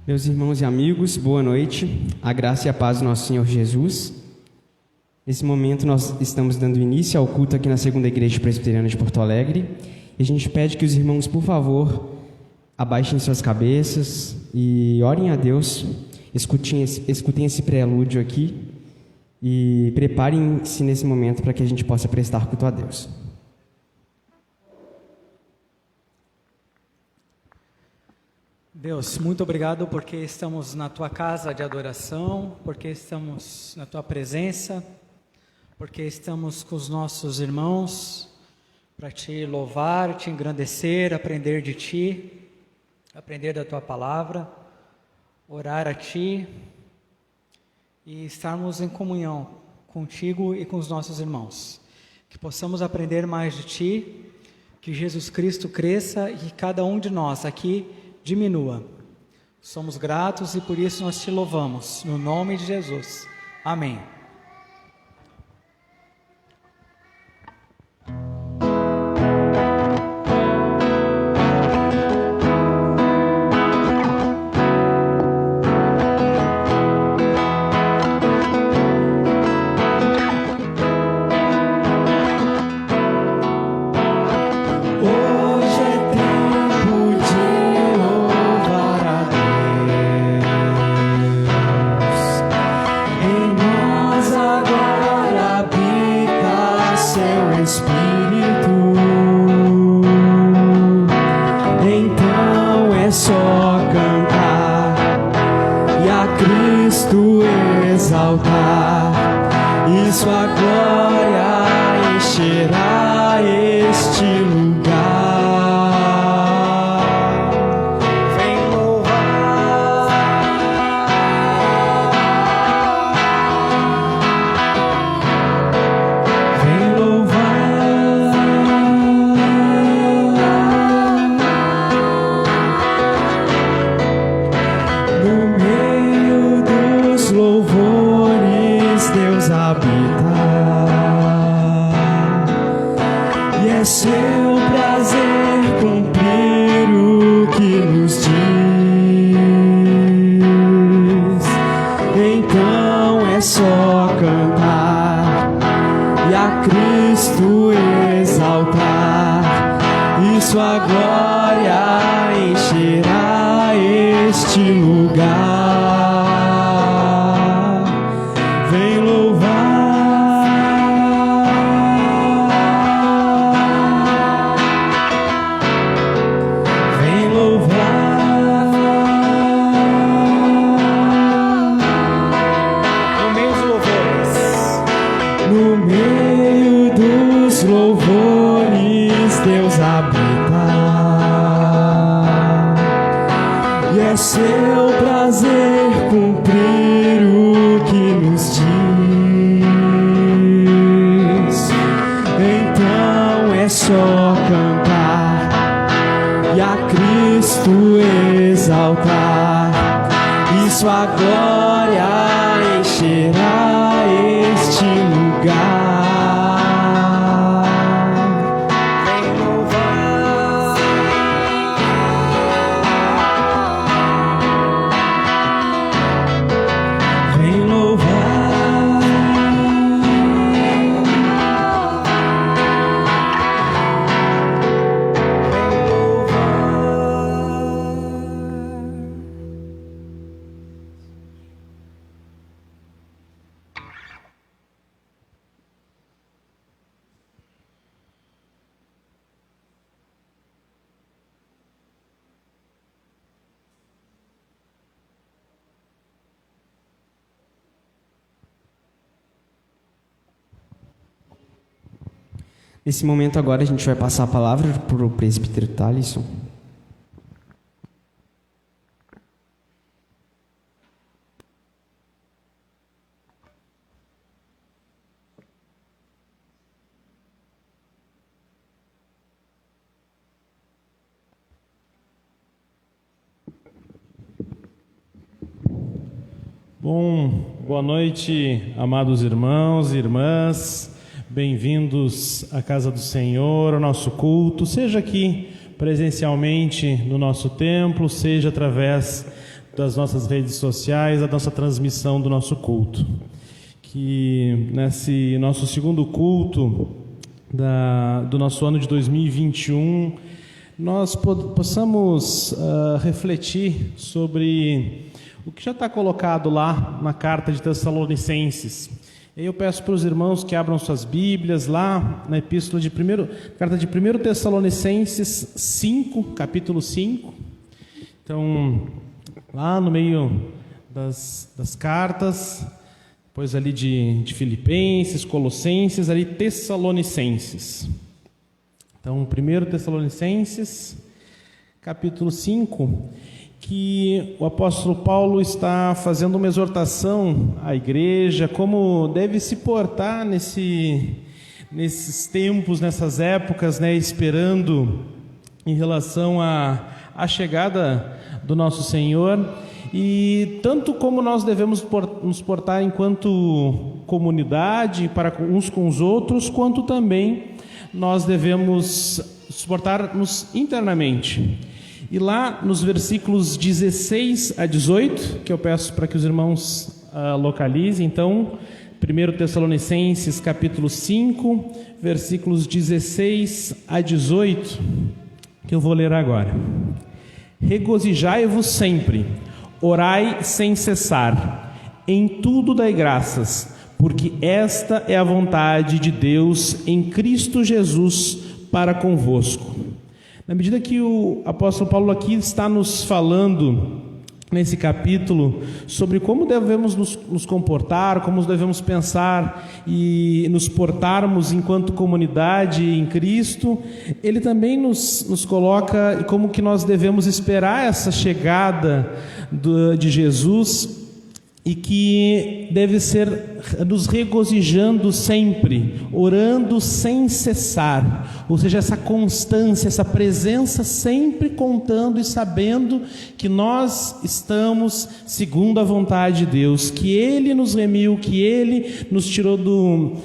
Meus irmãos e amigos, boa noite. A graça e a paz do nosso Senhor Jesus. Nesse momento nós estamos dando início ao culto aqui na Segunda Igreja Presbiteriana de Porto Alegre. E a gente pede que os irmãos, por favor, abaixem suas cabeças e orem a Deus. Escutem esse prelúdio aqui e preparem-se nesse momento para que a gente possa prestar culto a Deus. Deus, muito obrigado porque estamos na Tua casa de adoração, porque estamos na Tua presença, porque estamos com os nossos irmãos para Te louvar, Te engrandecer, aprender de Ti, aprender da Tua palavra, orar a Ti e estarmos em comunhão Contigo e com os nossos irmãos. Que possamos aprender mais de Ti, que Jesus Cristo cresça e que cada um de nós aqui diminua. Somos gratos e por isso nós Te louvamos, no nome de Jesus. Amém. Nesse momento agora a gente vai passar a palavra para o presbítero Thalisson. Bom, boa noite, amados irmãos e irmãs. Bem-vindos à casa do Senhor, ao nosso culto, seja aqui presencialmente no nosso templo, seja através das nossas redes sociais a nossa transmissão do nosso culto. Que nesse nosso segundo culto do nosso ano de 2021, nós possamos refletir sobre o que já está colocado lá na carta de Tessalonicenses. E eu peço para os irmãos que abram suas Bíblias lá na carta de 1 Tessalonicenses 5, capítulo 5. Então, lá no meio das cartas, depois ali de Filipenses, Colossenses, ali Tessalonicenses. Então, 1 Tessalonicenses, capítulo 5, que o apóstolo Paulo está fazendo uma exortação à igreja, como deve se portar nesses tempos, nessas épocas, né, esperando em relação à chegada do nosso Senhor, e tanto como nós devemos nos portar enquanto comunidade, para uns com os outros, quanto também nós devemos suportar-nos internamente. E lá nos versículos 16 a 18, que eu peço para que os irmãos localizem, então, 1 Tessalonicenses capítulo 5, versículos 16 a 18, que eu vou ler agora. Regozijai-vos sempre, orai sem cessar, em tudo dai graças, porque esta é a vontade de Deus em Cristo Jesus para convosco. Na medida que o apóstolo Paulo aqui está nos falando, nesse capítulo, sobre como devemos nos comportar, como devemos pensar e nos portarmos enquanto comunidade em Cristo, ele também nos coloca como que nós devemos esperar essa chegada de Jesus, e que deve ser nos regozijando sempre, orando sem cessar, ou seja, essa constância, essa presença sempre contando e sabendo que nós estamos segundo a vontade de Deus, que Ele nos remiu, que Ele nos tirou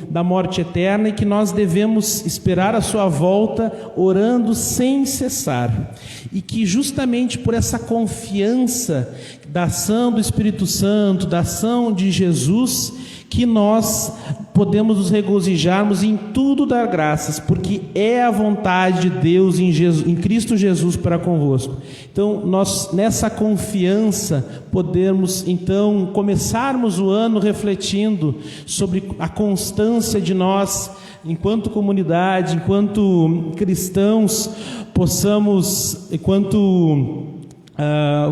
da morte eterna e que nós devemos esperar a sua volta orando sem cessar, e que justamente por essa confiança da ação do Espírito Santo, da ação de Jesus, que nós podemos nos regozijarmos em tudo, dar graças, porque é a vontade de Deus em Cristo Jesus para convosco. Então, nós nessa confiança podemos então começarmos o ano refletindo sobre a constância de nós, enquanto comunidade, enquanto cristãos, possamos,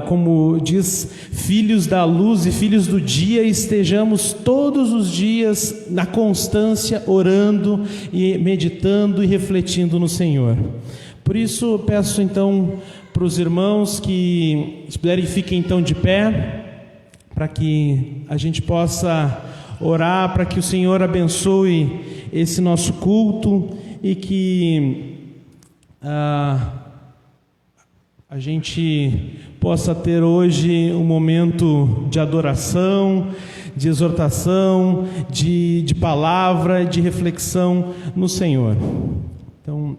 como diz, filhos da luz e filhos do dia, estejamos todos os dias na constância, orando e meditando e refletindo no Senhor. Por isso, peço então para os irmãos que, se puderem, fiquem então de pé, para que a gente possa orar, para que o Senhor abençoe esse nosso culto e que a gente possa ter hoje um momento de adoração, de exortação, de palavra, de reflexão no Senhor. Então,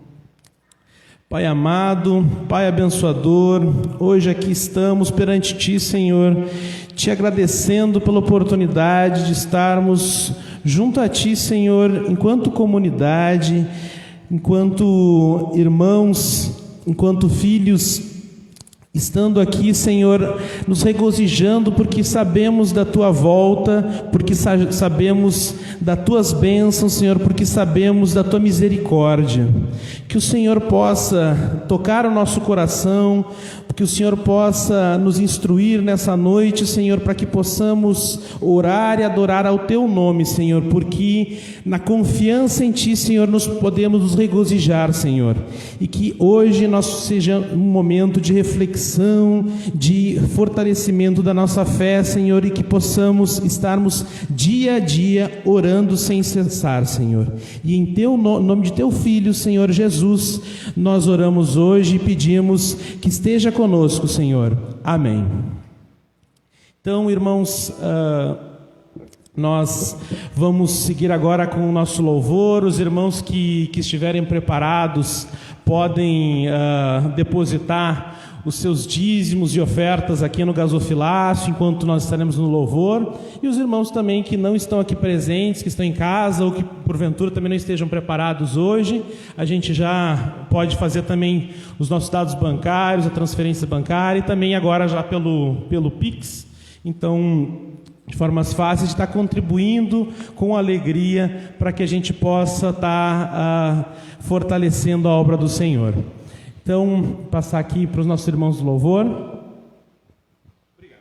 Pai amado, Pai abençoador, hoje aqui estamos perante Ti, Senhor, Te agradecendo pela oportunidade de estarmos junto a Ti, Senhor, enquanto comunidade, enquanto irmãos, enquanto filhos, estando aqui, Senhor, nos regozijando porque sabemos da Tua volta, porque sabemos das Tuas bênçãos, Senhor, porque sabemos da Tua misericórdia. Que o Senhor possa tocar o nosso coração, que o Senhor possa nos instruir nessa noite, Senhor, para que possamos orar e adorar ao Teu nome, Senhor, porque na confiança em Ti, Senhor, nós podemos nos regozijar, Senhor, e que hoje nós seja um momento de reflexão, de fortalecimento da nossa fé, Senhor, e que possamos estarmos dia a dia orando sem cessar, Senhor. E em nome de Teu Filho, Senhor Jesus, nós oramos hoje e pedimos que esteja conosco, Senhor. Amém. Então, irmãos, Nós vamos seguir agora com o nosso louvor. Os irmãos que estiverem preparados podem depositar os seus dízimos e ofertas aqui no gasofilácio, enquanto nós estaremos no louvor. E os irmãos também que não estão aqui presentes, que estão em casa ou que porventura também não estejam preparados hoje, a gente já pode fazer também os nossos dados bancários, a transferência bancária e também agora já pelo Pix. Então, de formas fáceis, de estar contribuindo com alegria para que a gente possa estar fortalecendo a obra do Senhor. Então, passar aqui para os nossos irmãos do louvor. Obrigado.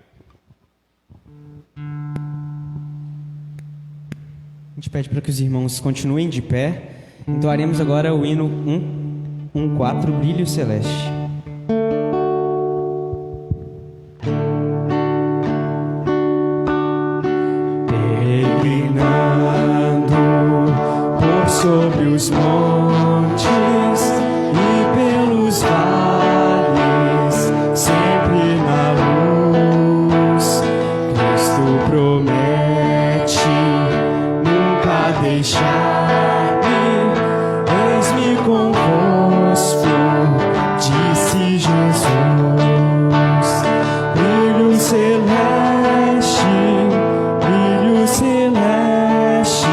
A gente pede para que os irmãos continuem de pé. Entoaremos agora o hino 114, Brilho Celeste. Peregrinando por sobre os montes e pelos vales, sempre na luz, Cristo promete nunca deixar-me. Eis-me convosco, disse Jesus. Brilho celeste, brilho celeste,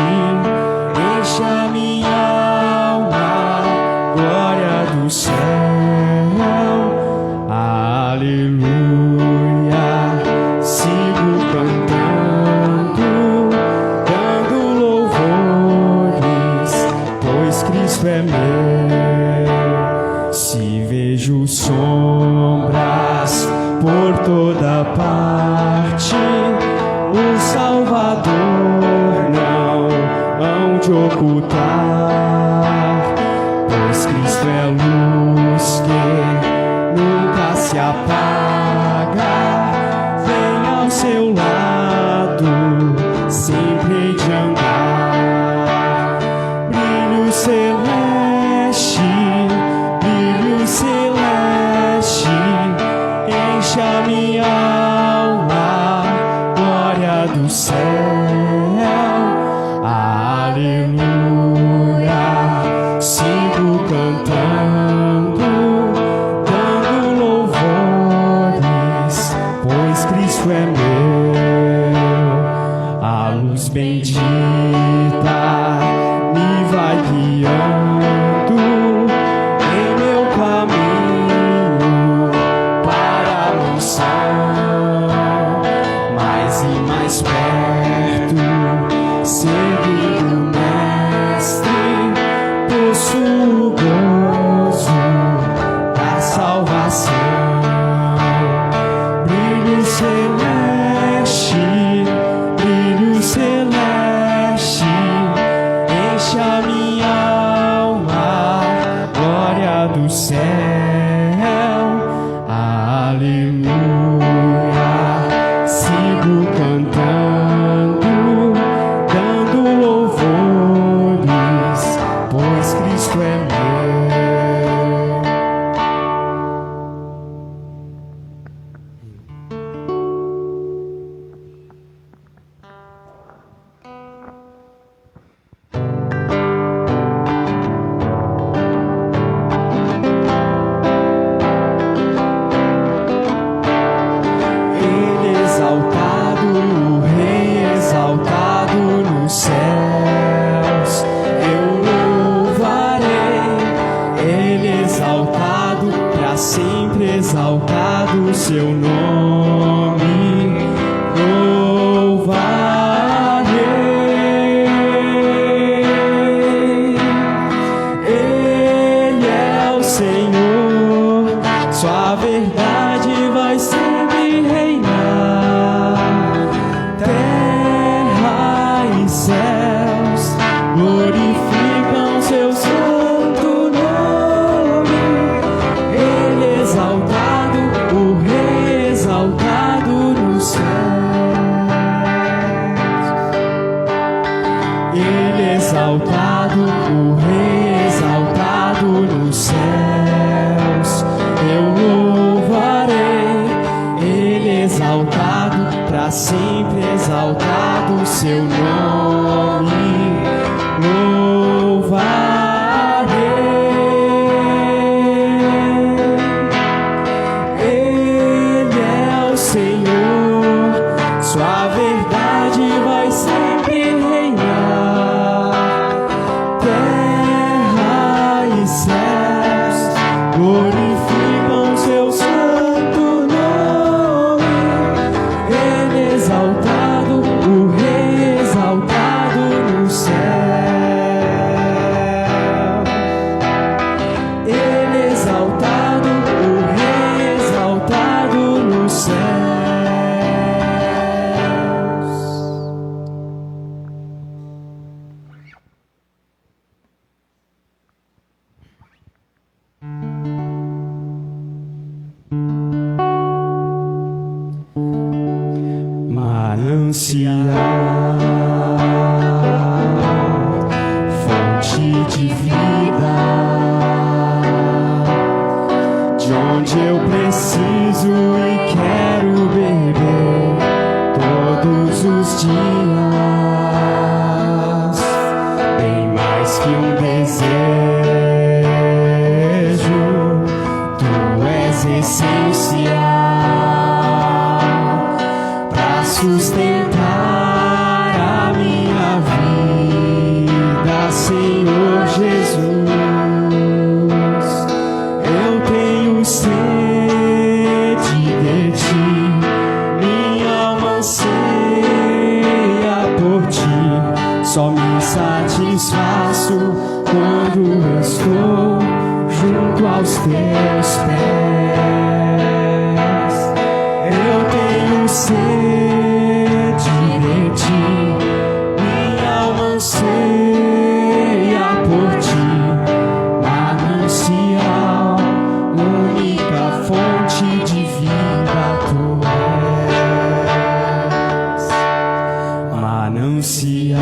enche a minha alma, glória do céu. Aleluia, sigo cantando, dando louvores, pois Cristo é meu. Se vejo sombras por toda parte, o Salvador não hão de ocultar, pois Cristo é luz que nunca se apaga. Vem ao seu lado, sempre hei de andar. Brilho celeste, brilho celeste, enche a minha alma, glória do céu. Aleluia, sigo cantando, dando louvores, pois Cristo é meu. A luz bendita me vai guiando em meu caminho para a mansão, mais e mais perto, seguindo o Mestre, possuo o gozo da salvação. Brilho celeste, brilho celeste, enche a minha alma, glória do céu. Aleluia, sigo cantando, dando louvores, pois Cristo é meu. Ele exaltado, o Rei exaltado nos céus, eu louvarei. Ele exaltado, para sempre exaltado o seu nome, louvarei. Ele é o Senhor, sua verdade vai sempre reinar. Terra e céus glorificam seu santo nome. Ele exaltado, o Rei exaltado nos céus. Ele exaltado, o Rei exaltado nos céus, eu louvarei. Ele exaltado, Pra sempre exaltado o seu nome, louvarei. Ele é o Senhor, sua verdade vai sempre reinar. Terra e céus glorificam seu santo nome. Ele exaltado, o Rei exaltado no céu. Ele exaltado, o Rei exaltado nos céus. Manancial, fonte de vida, de onde eu preciso e quero beber todos os dias. Bem mais que um desejo, tu és essencial para sustentar a minha vida, Senhor Jesus. Eu tenho sede de ti, minha alma anseia por ti. Só me satisfaço quando eu estou junto aos teus pés. Eu tenho sede de ti, minha alma anseia por ti. Manancial, única fonte de vida tu és. Manancial,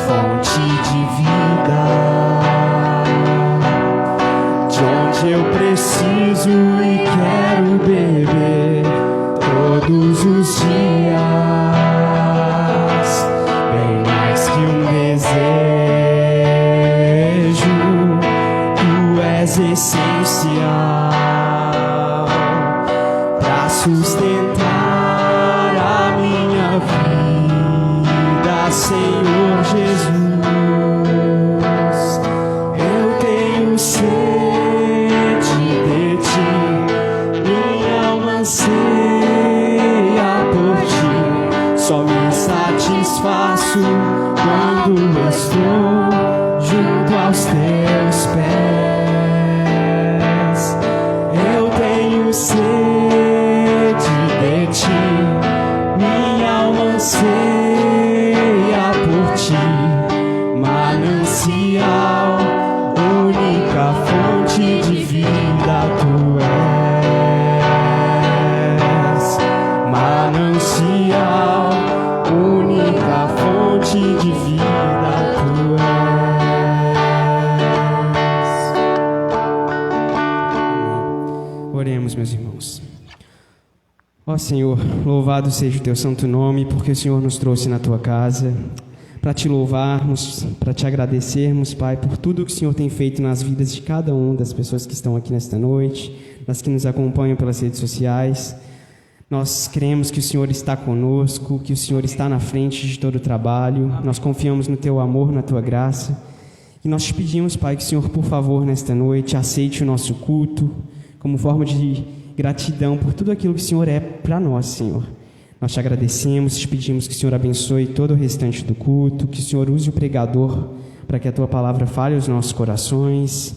fonte de vida, de onde eu preciso e quero beber todos os dias. Bem mais que um desejo, tu és essencial para sustentar a minha vida, Senhor Jesus. Eu tenho sede de ti, minha alma anseia por ti. Só me satisfaço quando estou junto aos teus pés. Eu tenho sede de ti, minha alma anseia por ti. Manancial, única fonte de vida tu és. Manancial, única fonte de vida tu és. Oremos, meus irmãos. Ó Senhor, louvado seja o teu santo nome, porque o Senhor nos trouxe na tua casa para te louvarmos, para te agradecermos, Pai, por tudo que o Senhor tem feito nas vidas de cada uma das pessoas que estão aqui nesta noite, das que nos acompanham pelas redes sociais. Nós cremos que o Senhor está conosco, que o Senhor está na frente de todo o trabalho. Nós confiamos no teu amor, na tua graça. E nós te pedimos, Pai, que o Senhor, por favor, nesta noite, aceite o nosso culto como forma de gratidão por tudo aquilo que o Senhor é para nós, Senhor. Nós te agradecemos, te pedimos que o Senhor abençoe todo o restante do culto, que o Senhor use o pregador para que a tua palavra fale aos nossos corações.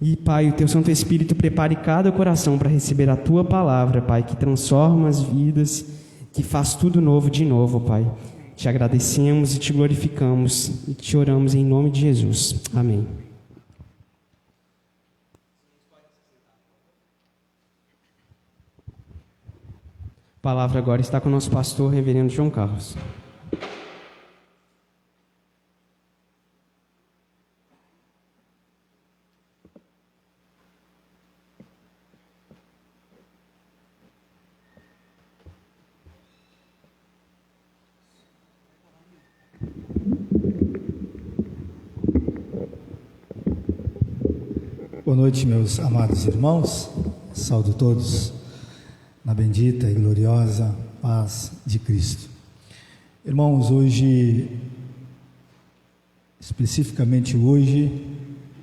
E, Pai, o teu Santo Espírito prepare cada coração para receber a tua palavra, Pai, que transforma as vidas, que faz tudo novo de novo, Pai. Te agradecemos e te glorificamos e te oramos em nome de Jesus. Amém. A palavra agora está com o nosso pastor, reverendo João Carlos. Boa noite, meus amados irmãos. Saúdo todos na bendita e gloriosa paz de Cristo. Irmãos, hoje, especificamente hoje,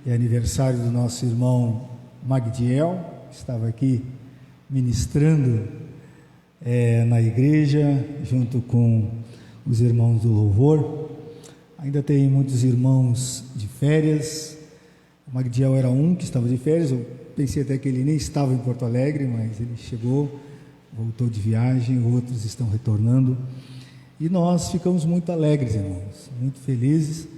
é aniversário do nosso irmão Magdiel, que estava aqui ministrando na igreja, junto com os irmãos do louvor. Ainda tem muitos irmãos de férias. O Magdiel era um que estava de férias. Eu pensei até que ele nem estava em Porto Alegre, mas ele chegou, voltou de viagem. Outros estão retornando. E nós ficamos muito alegres, irmãos, muito felizes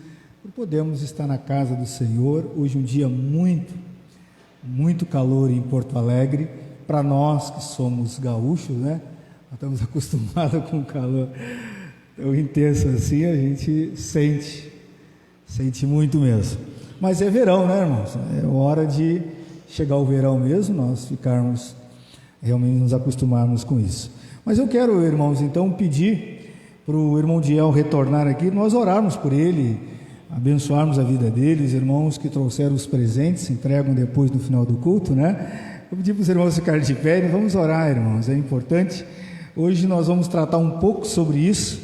por podermos estar na casa do Senhor. Hoje um dia muito calor em Porto Alegre. Para nós que somos gaúchos, né? Nós estamos acostumados com o calor tão intenso assim, a gente sente muito mesmo. Mas é verão, né, irmãos? É hora de chegar o verão mesmo, nós ficarmos, realmente nos acostumarmos com isso. Mas eu quero, irmãos, então pedir para o irmão Diel retornar aqui, nós orarmos por ele, abençoarmos a vida dele. Os irmãos que trouxeram os presentes se entregam depois no final do culto, né? Vou pedir para os irmãos ficarem de pé e vamos orar, irmãos, é importante. Hoje nós vamos tratar um pouco sobre isso,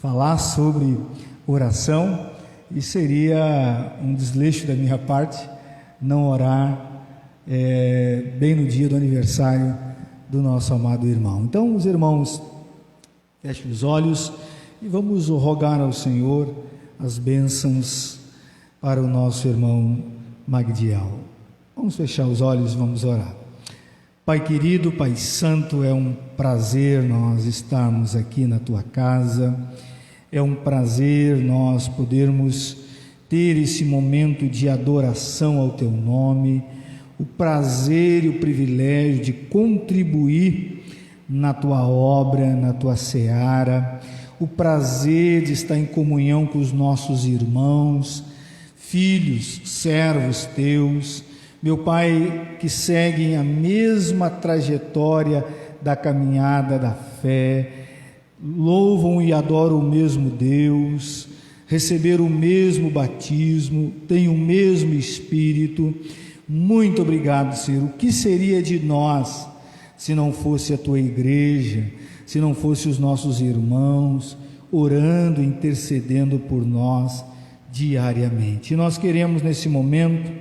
falar sobre oração, e seria um desleixo da minha parte não orar bem no dia do aniversário do nosso amado irmão. Então, os irmãos, fechem os olhos e vamos rogar ao Senhor as bênçãos para o nosso irmão Magdiel. Vamos fechar os olhos e vamos orar. Pai querido, Pai santo, é um prazer nós estarmos aqui na Tua casa, é um prazer nós podermos ter esse momento de adoração ao Teu nome, o prazer e o privilégio de contribuir na Tua obra, na Tua seara, o prazer de estar em comunhão com os nossos irmãos, filhos, servos Teus, meu Pai, que seguem a mesma trajetória da caminhada da fé, louvam e adoram o mesmo Deus, receberam o mesmo batismo, têm o mesmo Espírito. Muito obrigado, Senhor. O que seria de nós se não fosse a Tua igreja, se não fosse os nossos irmãos orando, intercedendo por nós diariamente? E nós queremos nesse momento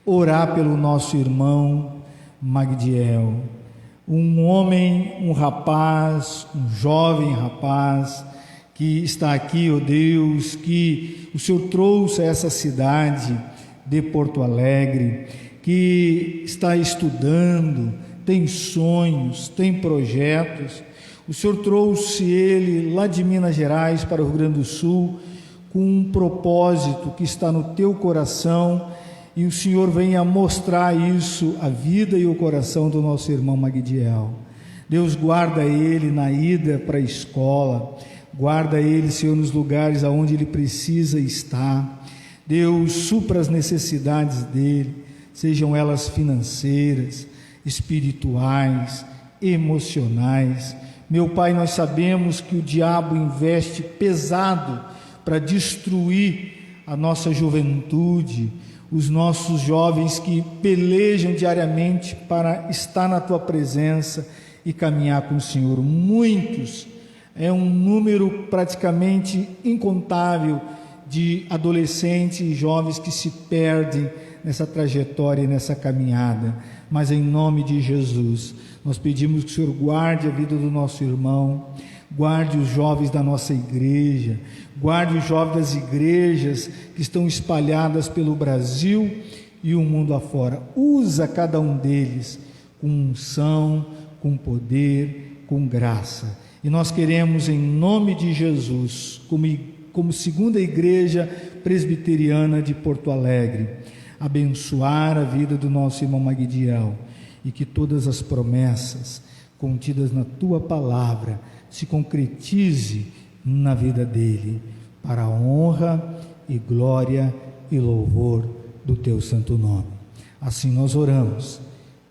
orar pelo nosso irmão Magdiel, um homem, um rapaz, um jovem rapaz que está aqui, ó Deus, que o Senhor trouxe a essa cidade de Porto Alegre, que está estudando, tem sonhos, tem projetos. O Senhor trouxe ele lá de Minas Gerais para o Rio Grande do Sul com um propósito que está no teu coração, e o Senhor venha mostrar isso, a vida e o coração do nosso irmão Magdiel. Deus, guarda ele na ida para a escola, guarda ele, Senhor, nos lugares aonde ele precisa estar. Deus, supra as necessidades dele, sejam elas financeiras, espirituais, emocionais. Meu Pai, nós sabemos que o diabo investe pesado para destruir a nossa juventude, os nossos jovens que pelejam diariamente para estar na Tua presença e caminhar com o Senhor. Muitos, é um número praticamente incontável de adolescentes e jovens que se perdem nessa trajetória e nessa caminhada. Mas em nome de Jesus, nós pedimos que o Senhor guarde a vida do nosso irmão, guarde os jovens da nossa igreja, guarde os jovens das igrejas que estão espalhadas pelo Brasil e o mundo afora. Usa cada um deles com unção, com poder, com graça. E nós queremos, em nome de Jesus, como segunda igreja presbiteriana de Porto Alegre, abençoar a vida do nosso irmão Magdiel, e que todas as promessas contidas na Tua palavra se concretize na vida dele, para a honra e glória e louvor do Teu santo nome. Assim nós oramos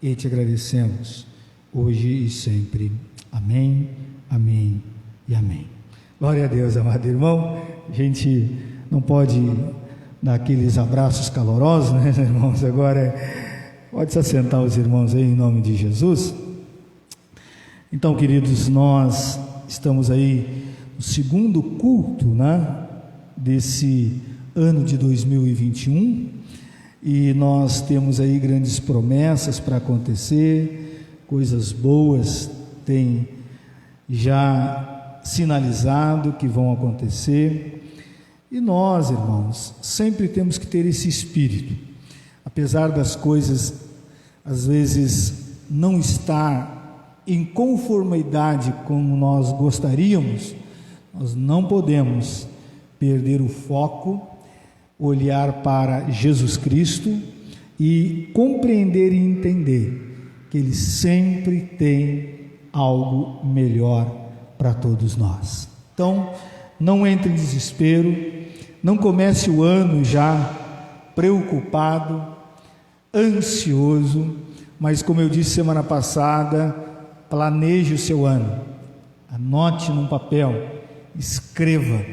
e Te agradecemos, hoje e sempre. Amém, amém e amém. Glória a Deus, amado irmão. A gente não pode dar aqueles abraços calorosos, né, irmãos? Agora Pode se assentar os irmãos aí em nome de Jesus. Então, queridos, nós estamos aí no segundo culto, né, desse ano de 2021, e nós temos aí grandes promessas para acontecer, coisas boas têm já sinalizado que vão acontecer, e nós, irmãos, sempre temos que ter esse espírito, apesar das coisas às vezes não estar em conformidade como nós gostaríamos, nós não podemos perder o foco, olhar para Jesus Cristo e compreender e entender que Ele sempre tem algo melhor para todos nós. Então, não entre em desespero, não comece o ano já preocupado, ansioso, mas como eu disse semana passada, planeje o seu ano, anote num papel, escreva.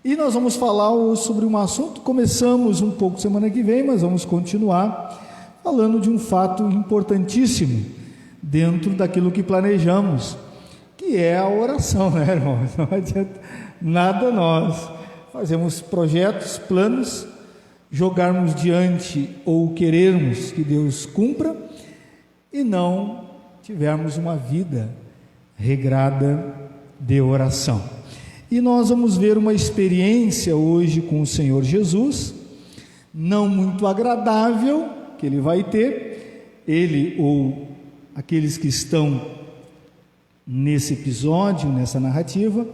E nós vamos falar sobre um assunto, começamos um pouco semana que vem, mas vamos continuar falando de um fato importantíssimo dentro daquilo que planejamos, que é a oração, né, irmãos? Não adianta nada nós fazemos projetos, planos, jogarmos diante ou querermos que Deus cumpra e não tivermos uma vida regrada de oração. E nós vamos ver uma experiência hoje com o Senhor Jesus, não muito agradável, que Ele vai ter, Ele ou aqueles que estão nesse episódio, nessa narrativa,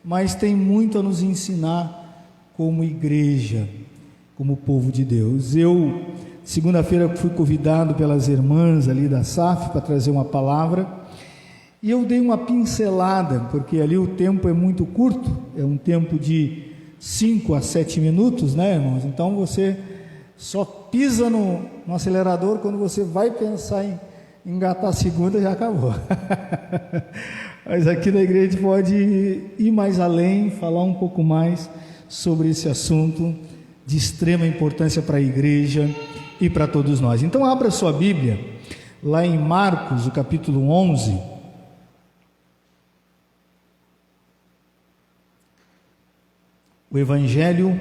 mas tem muito a nos ensinar como igreja, como povo de Deus. Eu, segunda-feira, fui convidado pelas irmãs ali da SAF para trazer uma palavra, e eu dei uma pincelada, porque ali o tempo é muito curto, é um tempo de 5 a 7 minutos, né, irmãos? Então você só pisa no acelerador quando você vai pensar em engatar a segunda, já acabou. Mas aqui na igreja a gente pode ir mais além, falar um pouco mais sobre esse assunto de extrema importância para a igreja e para todos nós. Então abra sua Bíblia lá em Marcos, o capítulo 11. O Evangelho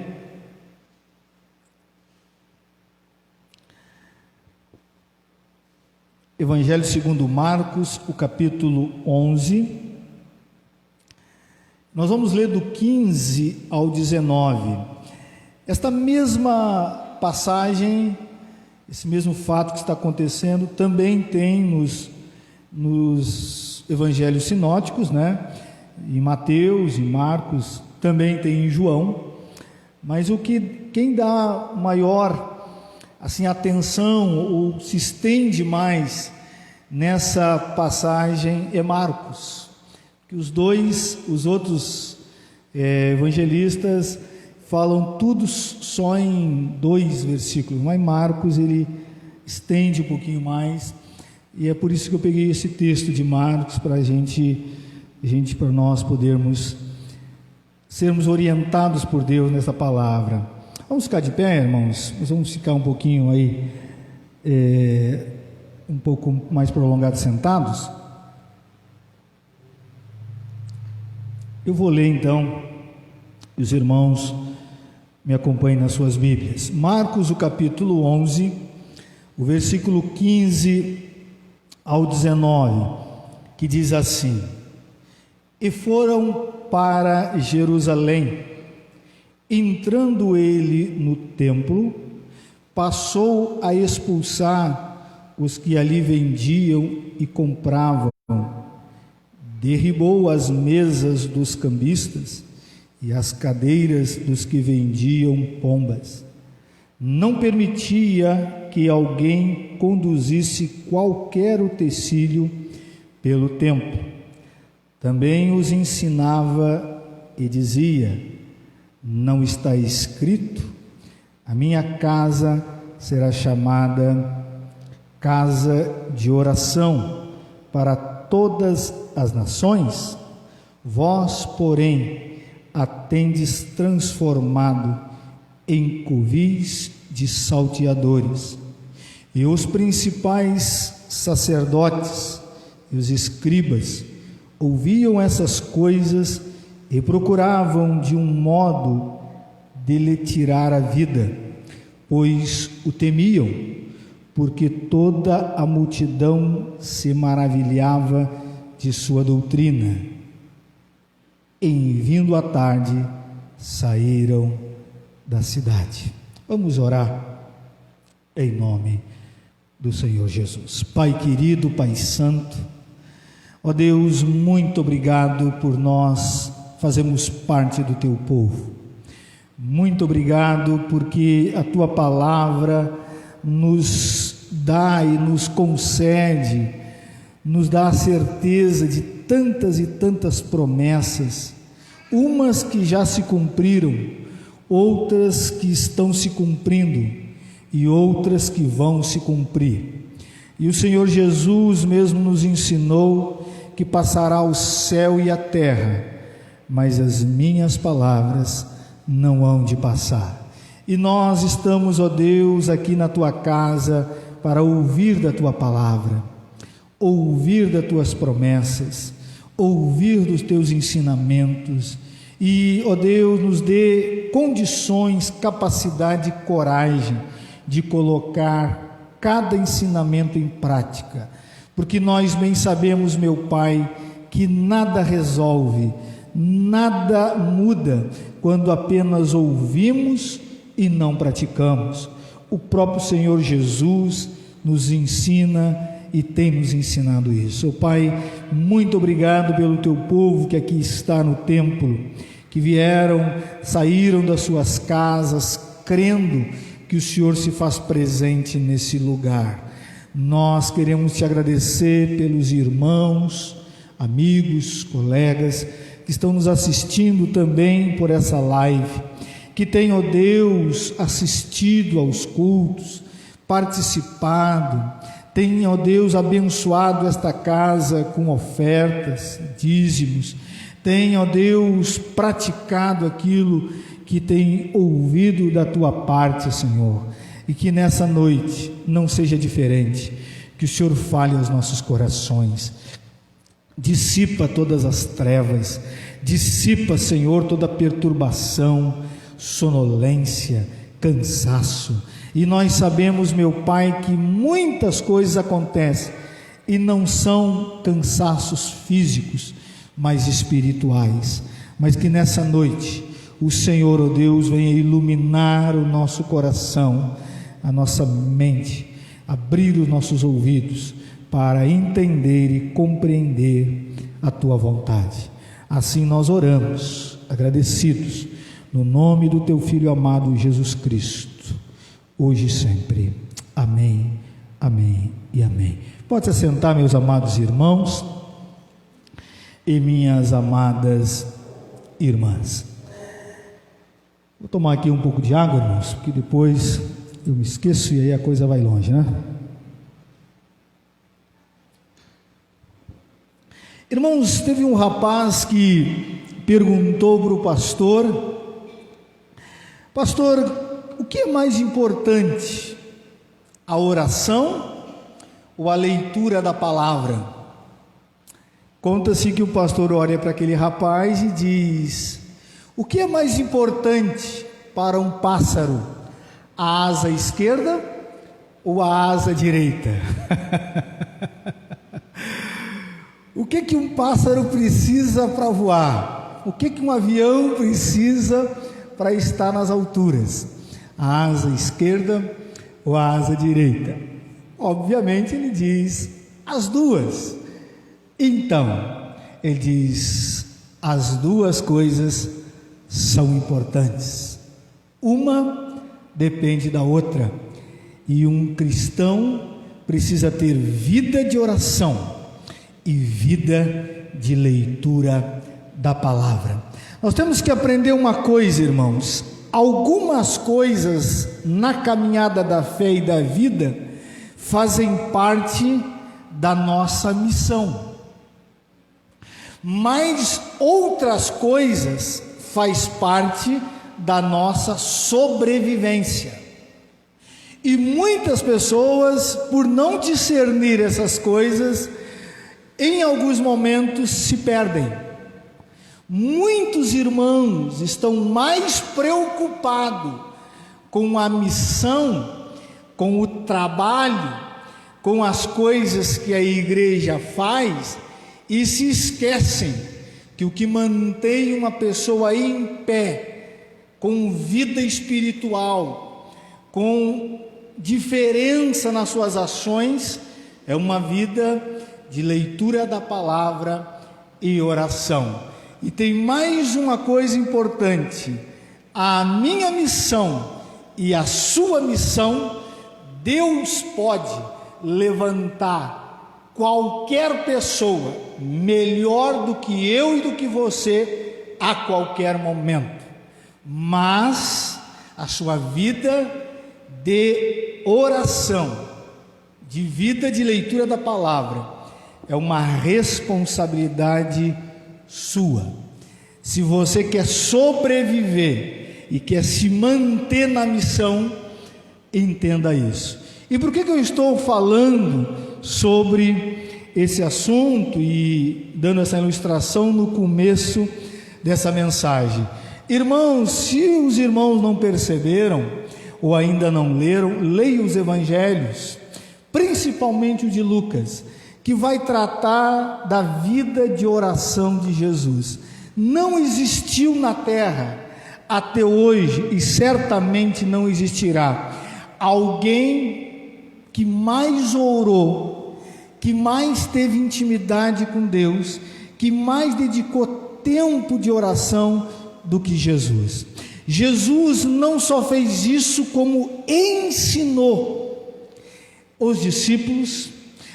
segundo Marcos, o capítulo 11. Nós vamos ler do 15 ao 19. Esta mesma passagem, esse mesmo fato que está acontecendo, também tem nos evangelhos sinóticos, né? Em Mateus e Marcos, também tem em João, mas quem dá maior assim atenção ou se estende mais nessa passagem é Marcos, que os outros evangelistas falam tudo só em 2 versículos, mas Marcos ele estende um pouquinho mais, e é por isso que eu peguei esse texto de Marcos para para nós podermos sermos orientados por Deus nessa palavra. Vamos ficar de pé, irmãos? Nós vamos ficar um pouquinho aí, um pouco mais prolongado sentados. Eu vou ler então, e os irmãos me acompanhem nas suas Bíblias. Marcos, o capítulo 11, o versículo 15 ao 19, que diz assim: E foram para Jerusalém. Entrando ele no templo, passou a expulsar os que ali vendiam e compravam, derribou as mesas dos cambistas e as cadeiras dos que vendiam pombas. Não permitia que alguém conduzisse qualquer utensílio pelo templo. Também os ensinava e dizia: Não está escrito, a minha casa será chamada casa de oração para todas as nações? Vós, porém, a tendes transformado em covis de salteadores. E os principais sacerdotes e os escribas ouviam essas coisas e procuravam de um modo de lhe tirar a vida, pois o temiam, porque toda a multidão se maravilhava de sua doutrina. Em vindo a tarde, saíram da cidade. Vamos orar em nome do Senhor Jesus. Pai querido, Pai santo, ó Deus, muito obrigado por nós fazermos parte do teu povo. Muito obrigado porque a tua palavra nos dá e nos concede, nos dá a certeza de tantas e tantas promessas, umas que já se cumpriram, outras que estão se cumprindo e outras que vão se cumprir. E o Senhor Jesus mesmo nos ensinou que passará o céu e a terra, mas as minhas palavras não hão de passar. E nós estamos, ó Deus, aqui na tua casa para ouvir da tua palavra, ouvir das tuas promessas, ouvir dos teus ensinamentos. E, ó Deus, nos dê condições, capacidade e coragem de colocar cada ensinamento em prática, porque nós bem sabemos, meu Pai, que nada resolve, nada muda quando apenas ouvimos e não praticamos. O próprio Senhor Jesus nos ensina e tem nos ensinado isso. Pai, muito obrigado pelo teu povo que aqui está no templo, que saíram das suas casas crendo que o Senhor se faz presente nesse lugar. Nós queremos te agradecer pelos irmãos, amigos, colegas que estão nos assistindo também por essa live, que têm, ó Deus, assistido aos cultos, participado, tem, ó Deus, abençoado esta casa com ofertas, dízimos, tem, ó Deus, praticado aquilo que tem ouvido da tua parte, Senhor, e que nessa noite não seja diferente, que o Senhor fale aos nossos corações, dissipa todas as trevas, dissipa, Senhor, toda perturbação, sonolência, cansaço. E nós sabemos, meu Pai, que muitas coisas acontecem e não são cansaços físicos, mas espirituais. Mas que nessa noite o Senhor, ó Deus, venha iluminar o nosso coração, a nossa mente, abrir os nossos ouvidos para entender e compreender a tua vontade. Assim nós oramos, agradecidos, no nome do teu Filho amado Jesus Cristo, hoje e sempre. Amém, amém e amém. Pode se assentar, meus amados irmãos e minhas amadas irmãs. Vou tomar aqui um pouco de água, irmãos, porque depois eu me esqueço e aí a coisa vai longe, né? Irmãos, teve um rapaz que perguntou para o pastor: pastor, o que é mais importante, a oração ou a leitura da palavra? Conta-se que o pastor olha para aquele rapaz e diz: o que é mais importante para um pássaro, a asa esquerda ou a asa direita? O que um pássaro precisa para voar? O que um avião precisa para estar nas alturas? A asa esquerda ou a asa direita? Obviamente ele diz as duas. Então, ele diz: as duas coisas são importantes. Uma depende da outra. E um cristão precisa ter vida de oração e vida de leitura da palavra. Nós temos que aprender uma coisa, irmãos: algumas coisas na caminhada da fé e da vida fazem parte da nossa missão, mas outras coisas faz parte da nossa sobrevivência. E muitas pessoas, por não discernir essas coisas, em alguns momentos se perdem. Muitos irmãos estão mais preocupados com a missão, com o trabalho, com as coisas que a igreja faz, e se esquecem que o que mantém uma pessoa em pé, com vida espiritual, com diferença nas suas ações, é uma vida de leitura da palavra e oração. E tem mais uma coisa importante: a minha missão e a sua missão, Deus pode levantar qualquer pessoa melhor do que eu e do que você a qualquer momento, mas a sua vida de oração, de vida de leitura da palavra, é uma responsabilidade sua. Se você quer sobreviver e quer se manter na missão, entenda isso. E por que eu estou falando sobre esse assunto e dando essa ilustração no começo dessa mensagem? Irmãos, se os irmãos não perceberam ou ainda não leram, leiam os evangelhos, principalmente o de Lucas, que vai tratar da vida de oração de Jesus. Não existiu na terra até hoje, e certamente não existirá, alguém que mais orou, que mais teve intimidade com Deus, que mais dedicou tempo de oração do que Jesus. Jesus não só fez isso, como ensinou os discípulos,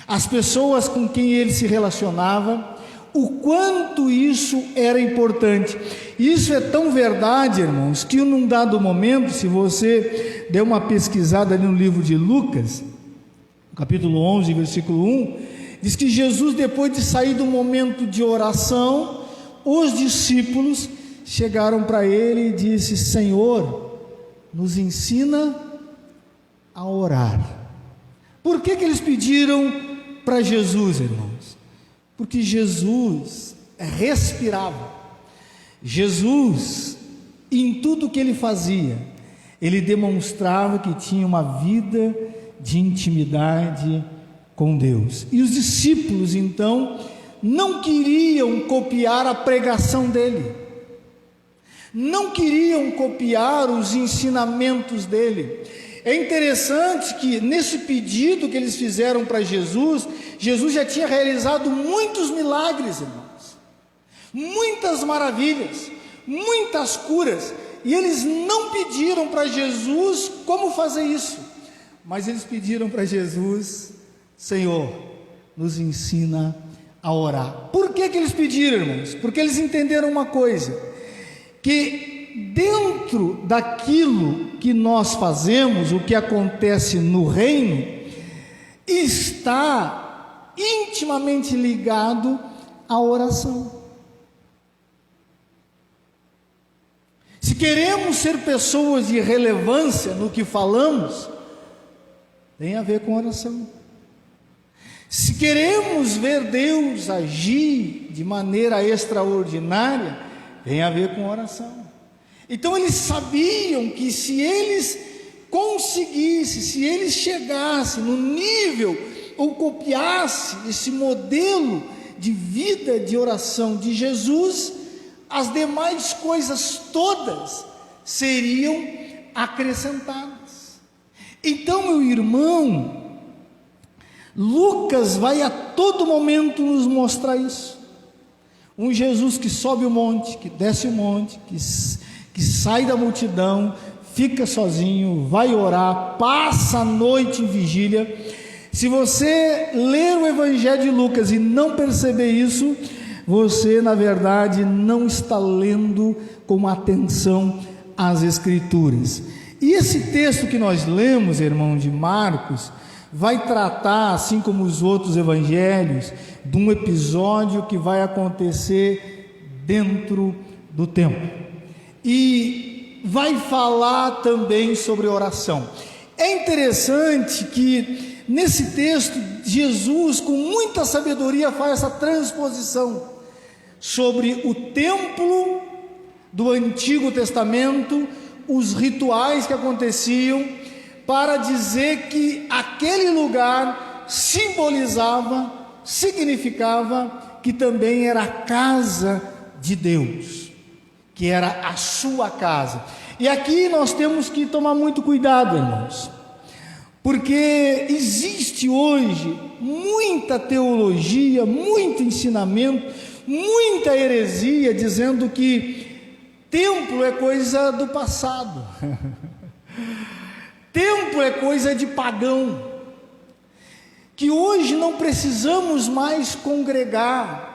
as pessoas com quem ele se relacionava, o quanto isso era importante. Isso é tão verdade, irmãos, que num dado momento, se você der uma pesquisada ali no livro de Lucas, capítulo 11, versículo 1, diz que Jesus, depois de sair do momento de oração, os discípulos chegaram para ele e disse: Senhor, nos ensina a orar. Por que eles pediram para Jesus, irmãos? Porque Jesus respirava. Jesus, em tudo que ele fazia, ele demonstrava que tinha uma vida de intimidade com Deus. E os discípulos, então, não queriam copiar a pregação dele, não queriam copiar os ensinamentos dele. É interessante que nesse pedido que eles fizeram para Jesus, Jesus já tinha realizado muitos milagres, irmãos, muitas maravilhas, muitas curas, e eles não pediram para Jesus como fazer isso, mas eles pediram para Jesus: Senhor, nos ensina a orar. Por que eles pediram, irmãos? Porque eles entenderam uma coisa, que dentro daquilo que nós fazemos, o que acontece no reino, está intimamente ligado à oração. Se queremos ser pessoas de relevância no que falamos, tem a ver com oração. Se queremos ver Deus agir de maneira extraordinária, tem a ver com oração. Então eles sabiam que se eles conseguissem, se eles chegassem no nível ou copiassem esse modelo de vida de oração de Jesus, as demais coisas todas seriam acrescentadas. Então, meu irmão, Lucas vai a todo momento nos mostrar isso. Um Jesus que sobe o monte, que desce o monte, que sai da multidão, fica sozinho, vai orar, passa a noite em vigília. Se você ler o Evangelho de Lucas e não perceber isso, você na verdade não está lendo com atenção as Escrituras. E esse texto que nós lemos, irmão, de Marcos, vai tratar, assim como os outros evangelhos, de um episódio que vai acontecer dentro do templo, e vai falar também sobre oração. É interessante que nesse texto Jesus, com muita sabedoria, faz essa transposição sobre o templo do Antigo Testamento, os rituais que aconteciam, para dizer que aquele lugar simbolizava, significava que também era a casa de Deus, que era a sua casa. E aqui nós temos que tomar muito cuidado, irmãos, porque existe hoje muita teologia, muito ensinamento, muita heresia, dizendo que templo é coisa do passado, templo é coisa de pagão, que hoje não precisamos mais congregar.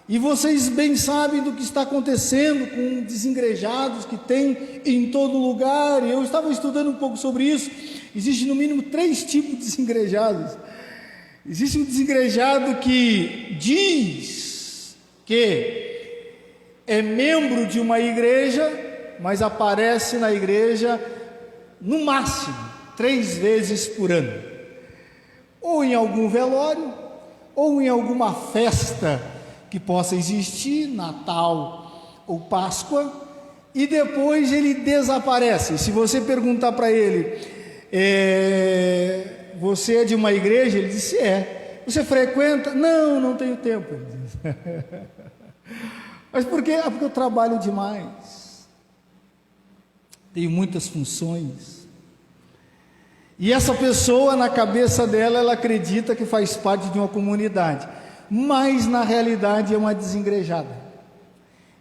E vocês bem sabem do que está acontecendo com desigrejados que tem em todo lugar. Eu estava estudando um pouco sobre isso. Existe no mínimo 3 tipos de desigrejados. Existe um desigrejado que diz que é membro de uma igreja, mas aparece na igreja no máximo 3 vezes por ano, ou em algum velório, ou em alguma festa que possa existir, Natal ou Páscoa, e depois ele desaparece. Se você perguntar para ele, você é de uma igreja? Ele disse, Você frequenta? Não, não tenho tempo. Ele diz. Mas por quê? Porque eu trabalho demais, tenho muitas funções. E essa pessoa, na cabeça dela, ela acredita que faz parte de uma comunidade, mas na realidade é uma desengrejada.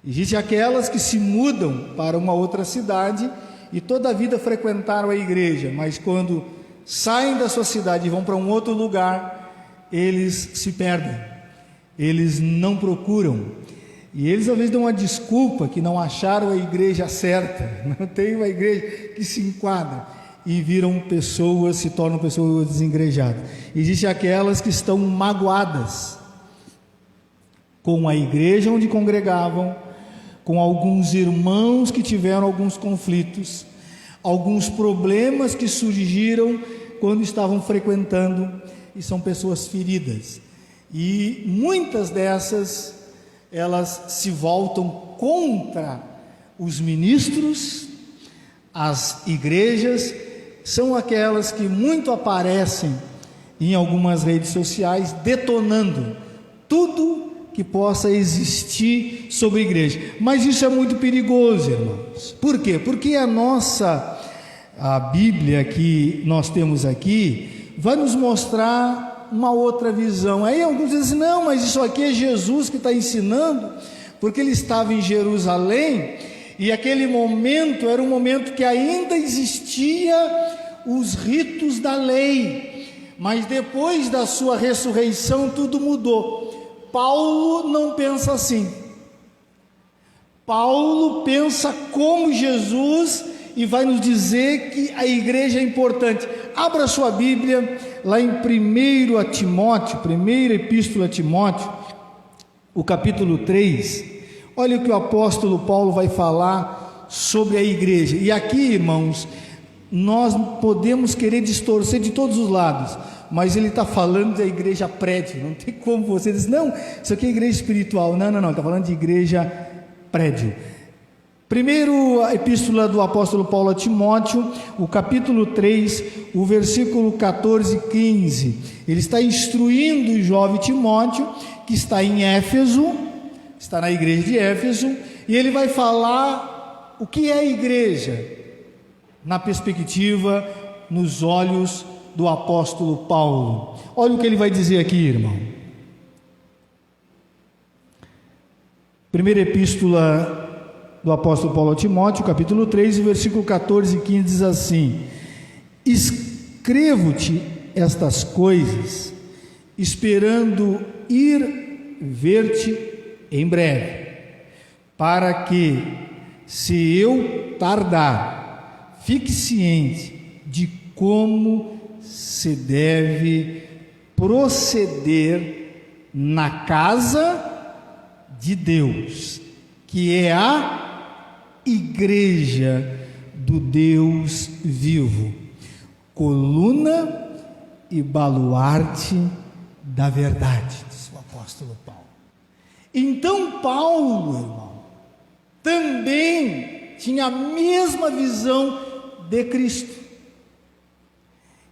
Existem aquelas que se mudam para uma outra cidade e toda a vida frequentaram a igreja, mas quando saem da sua cidade e vão para um outro lugar, eles se perdem, eles não procuram, e eles às vezes dão uma desculpa que não acharam a igreja certa, não tem uma igreja que se enquadra, e viram pessoas, se tornam pessoas desengrejadas. Existem aquelas que estão magoadas com a igreja onde congregavam, com alguns irmãos que tiveram alguns conflitos, alguns problemas que surgiram quando estavam frequentando, e são pessoas feridas, e muitas dessas, elas se voltam contra os ministros, as igrejas. São aquelas que muito aparecem em algumas redes sociais, detonando tudo que possa existir sobre a igreja. Mas isso é muito perigoso, irmãos. Por quê? Porque a Bíblia que nós temos aqui vai nos mostrar uma outra visão. Aí alguns dizem assim, não, mas isso aqui é Jesus que está ensinando, porque ele estava em Jerusalém, e aquele momento era um momento que ainda existia os ritos da lei, mas depois da sua ressurreição tudo mudou. Paulo não pensa assim. Paulo pensa como Jesus e vai nos dizer que a igreja é importante. Abra sua Bíblia lá em 1 Timóteo, primeira epístola a Timóteo, o capítulo 3. Olha o que o apóstolo Paulo vai falar sobre a igreja. E aqui, irmãos, nós podemos querer distorcer de todos os lados, mas ele está falando da igreja prédio. Não tem como você dizer, não, isso aqui é igreja espiritual. Não, ele está falando de igreja prédio. Primeiro epístola do apóstolo Paulo a Timóteo, o capítulo 3, o versículo 14 e 15. Ele está instruindo o jovem Timóteo, que está em Éfeso, está na igreja de Éfeso, e ele vai falar o que é a igreja, na perspectiva, nos olhos do apóstolo Paulo. Olha o que ele vai dizer aqui, irmão. Primeira epístola do apóstolo Paulo a Timóteo, capítulo 3, versículo 14 e 15, diz assim: escrevo-te estas coisas, esperando ir ver-te em breve, para que, se eu tardar, fique ciente de como se deve proceder na casa de Deus, que é a igreja do Deus vivo. coluna e baluarte da verdade, diz o apóstolo Paulo. Então Paulo, irmão, também tinha a mesma visão de Cristo,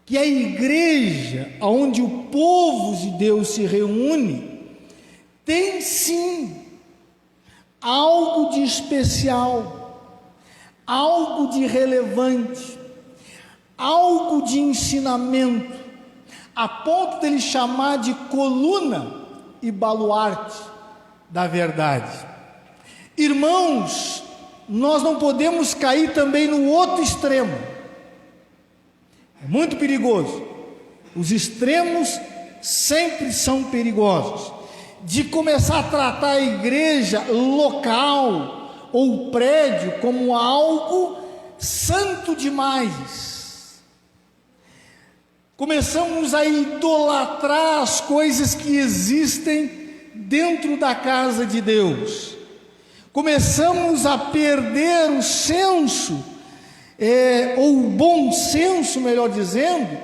que a igreja, onde o povo de Deus se reúne, tem sim algo de especial, algo de relevante, algo de ensinamento, a ponto dele chamar de coluna e baluarte da verdade. Irmãos, nós não podemos cair também no outro extremo. É muito perigoso. Os extremos sempre são perigosos. De começar a tratar a igreja local ou prédio como algo santo demais. Começamos a idolatrar as coisas que existem dentro da casa de Deus. Começamos a perder o senso, ou o bom senso, melhor dizendo,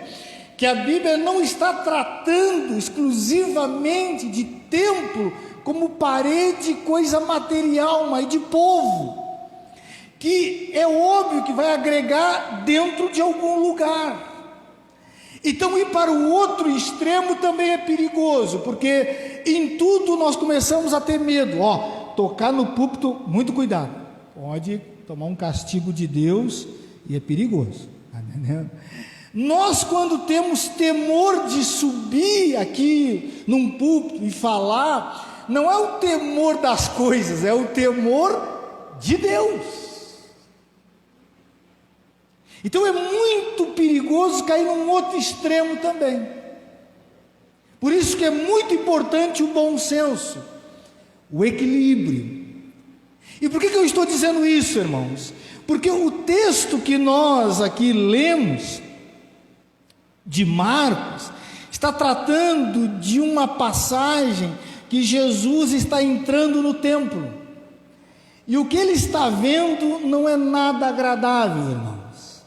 que a Bíblia não está tratando exclusivamente de templo como parede, coisa material, mas de povo, que é óbvio que vai agregar dentro de algum lugar. Então ir para o outro extremo também é perigoso, porque em tudo nós começamos a ter medo. Tocar no púlpito, muito cuidado, pode tomar um castigo de Deus e é perigoso, tá entendendo? Nós, quando temos temor de subir aqui num púlpito e falar, não é o temor das coisas, é o temor de Deus. Então é muito perigoso cair num outro extremo também. Por isso que é muito importante o bom senso, o equilíbrio. E por que eu estou dizendo isso, irmãos? Porque o texto que nós aqui lemos, de Marcos, está tratando de uma passagem que Jesus está entrando no templo. E o que ele está vendo não é nada agradável, irmãos.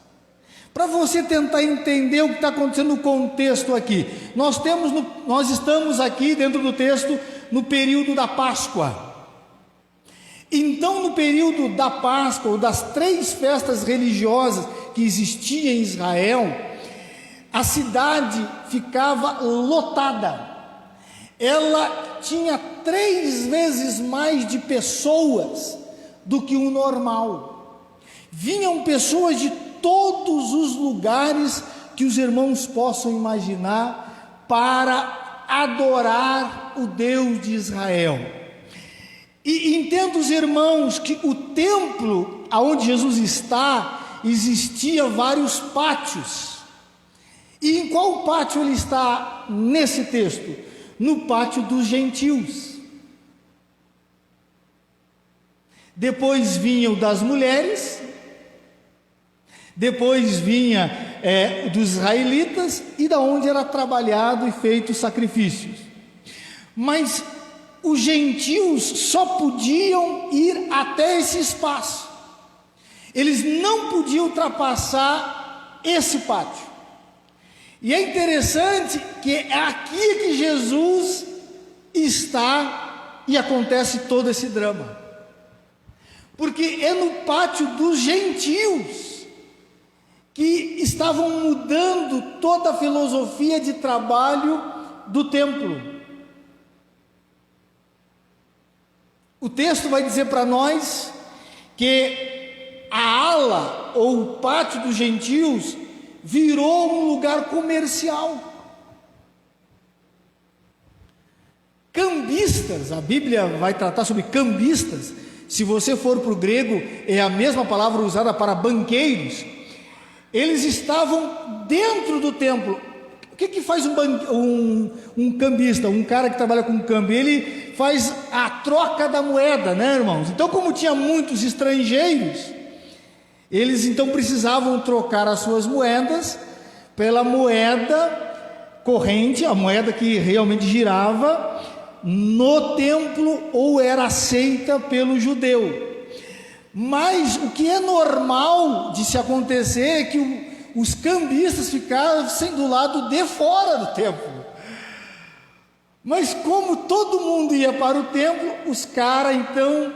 Para você tentar entender o que está acontecendo no contexto aqui, nós estamos aqui dentro do texto no período da Páscoa. Então, no período da Páscoa, ou das 3 festas religiosas que existiam em Israel, a cidade ficava lotada. Ela tinha 3 vezes mais de pessoas do que o normal. Vinham pessoas de todos os lugares que os irmãos possam imaginar para adorar o Deus de Israel. E entenda os irmãos que o templo aonde Jesus está, existia vários pátios. E em qual pátio ele está nesse texto? No pátio dos gentios. Depois vinham das mulheres, depois vinha dos israelitas e da onde era trabalhado e feito sacrifícios. Mas os gentios só podiam ir até esse espaço. Eles não podiam ultrapassar esse pátio. E é interessante que é aqui que Jesus está e acontece todo esse drama. Porque é no pátio dos gentios que estavam mudando toda a filosofia de trabalho do templo. O texto vai dizer para nós que a ala ou o pátio dos gentios virou um lugar comercial. Cambistas, a Bíblia vai tratar sobre cambistas. Se você for para o grego, é a mesma palavra usada para banqueiros. Eles estavam dentro do templo. O que faz um cambista, um cara que trabalha com câmbio? Ele faz a troca da moeda, né, irmãos? Então, como tinha muitos estrangeiros, eles então precisavam trocar as suas moedas pela moeda corrente, a moeda que realmente girava no templo ou era aceita pelo judeu. Mas o que é normal de se acontecer é que os cambistas ficassem do lado de fora do templo. Mas como todo mundo ia para o templo, os caras então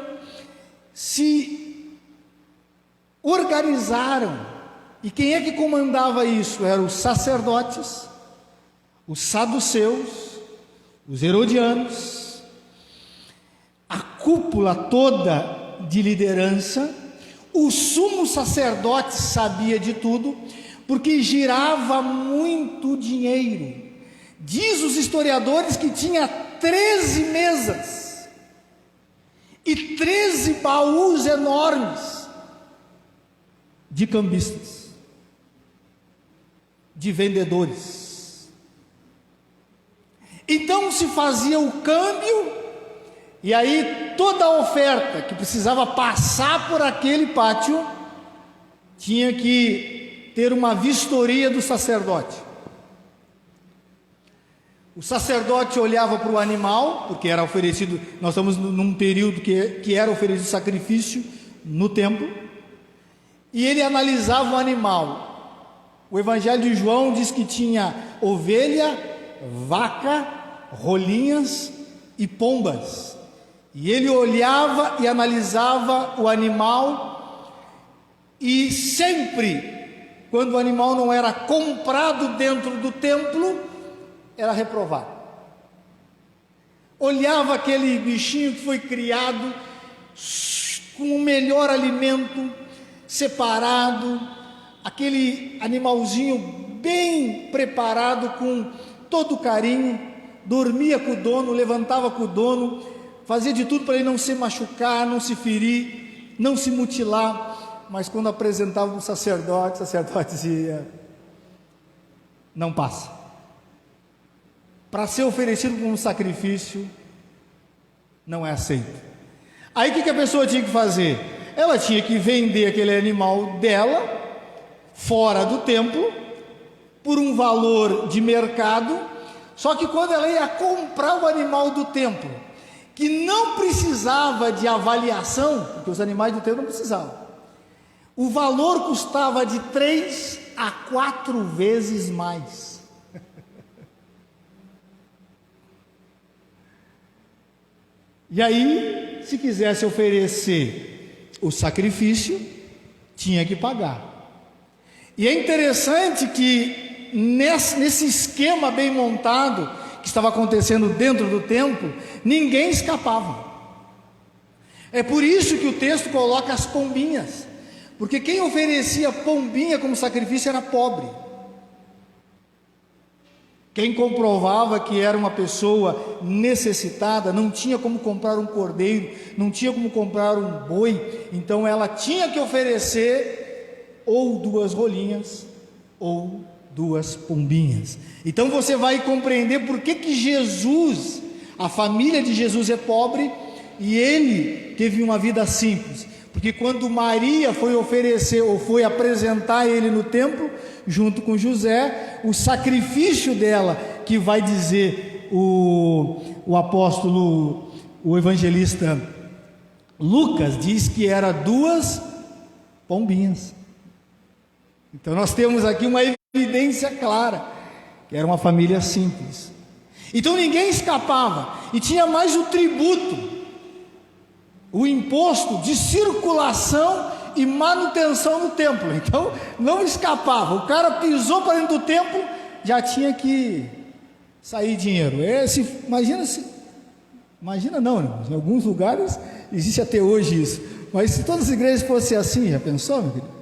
se organizaram. E quem é que comandava isso? Eram os sacerdotes, os saduceus, os herodianos, a cúpula toda de liderança. O sumo sacerdote sabia de tudo, porque girava muito dinheiro. Diz os historiadores que tinha 13 mesas e 13 baús enormes de cambistas, de vendedores. Então se fazia o câmbio, e aí toda a oferta que precisava passar por aquele pátio tinha que ter uma vistoria do sacerdote. O sacerdote olhava para o animal, porque era oferecido, nós estamos num período que era oferecido sacrifício no templo, e ele analisava o animal. O Evangelho de João diz que tinha ovelha, vaca, rolinhas e pombas. E ele olhava e analisava o animal, e sempre, quando o animal não era comprado dentro do templo, era reprovado. Olhava aquele bichinho que foi criado com o melhor alimento, separado, aquele animalzinho bem preparado, com todo carinho, dormia com o dono, levantava com o dono, fazia de tudo para ele não se machucar, não se ferir, não se mutilar. Mas quando apresentava para o sacerdote, o sacerdote dizia: não passa. Para ser oferecido como sacrifício, não é aceito. Aí o que a pessoa tinha que fazer? Ela tinha que vender aquele animal dela, fora do templo, por um valor de mercado. Só que quando ela ia comprar o animal do templo, que não precisava de avaliação, porque os animais do templo não precisavam, o valor custava de 3 a 4 vezes mais. E aí, se quisesse oferecer o sacrifício, tinha que pagar. E é interessante que nesse esquema bem montado que estava acontecendo dentro do templo, ninguém escapava. É por isso que o texto coloca as pombinhas, porque quem oferecia pombinha como sacrifício era pobre. Quem comprovava que era uma pessoa necessitada, não tinha como comprar um cordeiro, não tinha como comprar um boi, então ela tinha que oferecer ou 2 rolinhas ou 2 pombinhas. Então você vai compreender por que Jesus, a família de Jesus é pobre e ele teve uma vida simples. Porque quando Maria foi oferecer ou foi apresentar ele no templo, junto com José, o sacrifício dela, que vai dizer o apóstolo, o evangelista Lucas, diz que era 2 pombinhas. Então nós temos aqui uma evidência clara, que era uma família simples. Então ninguém escapava, e tinha mais o tributo, o imposto de circulação e manutenção no templo. Então não escapava, o cara pisou para dentro do templo, já tinha que sair dinheiro. Imagina não, irmãos, em alguns lugares existe até hoje isso, mas se todas as igrejas fossem assim, já pensou, meu querido?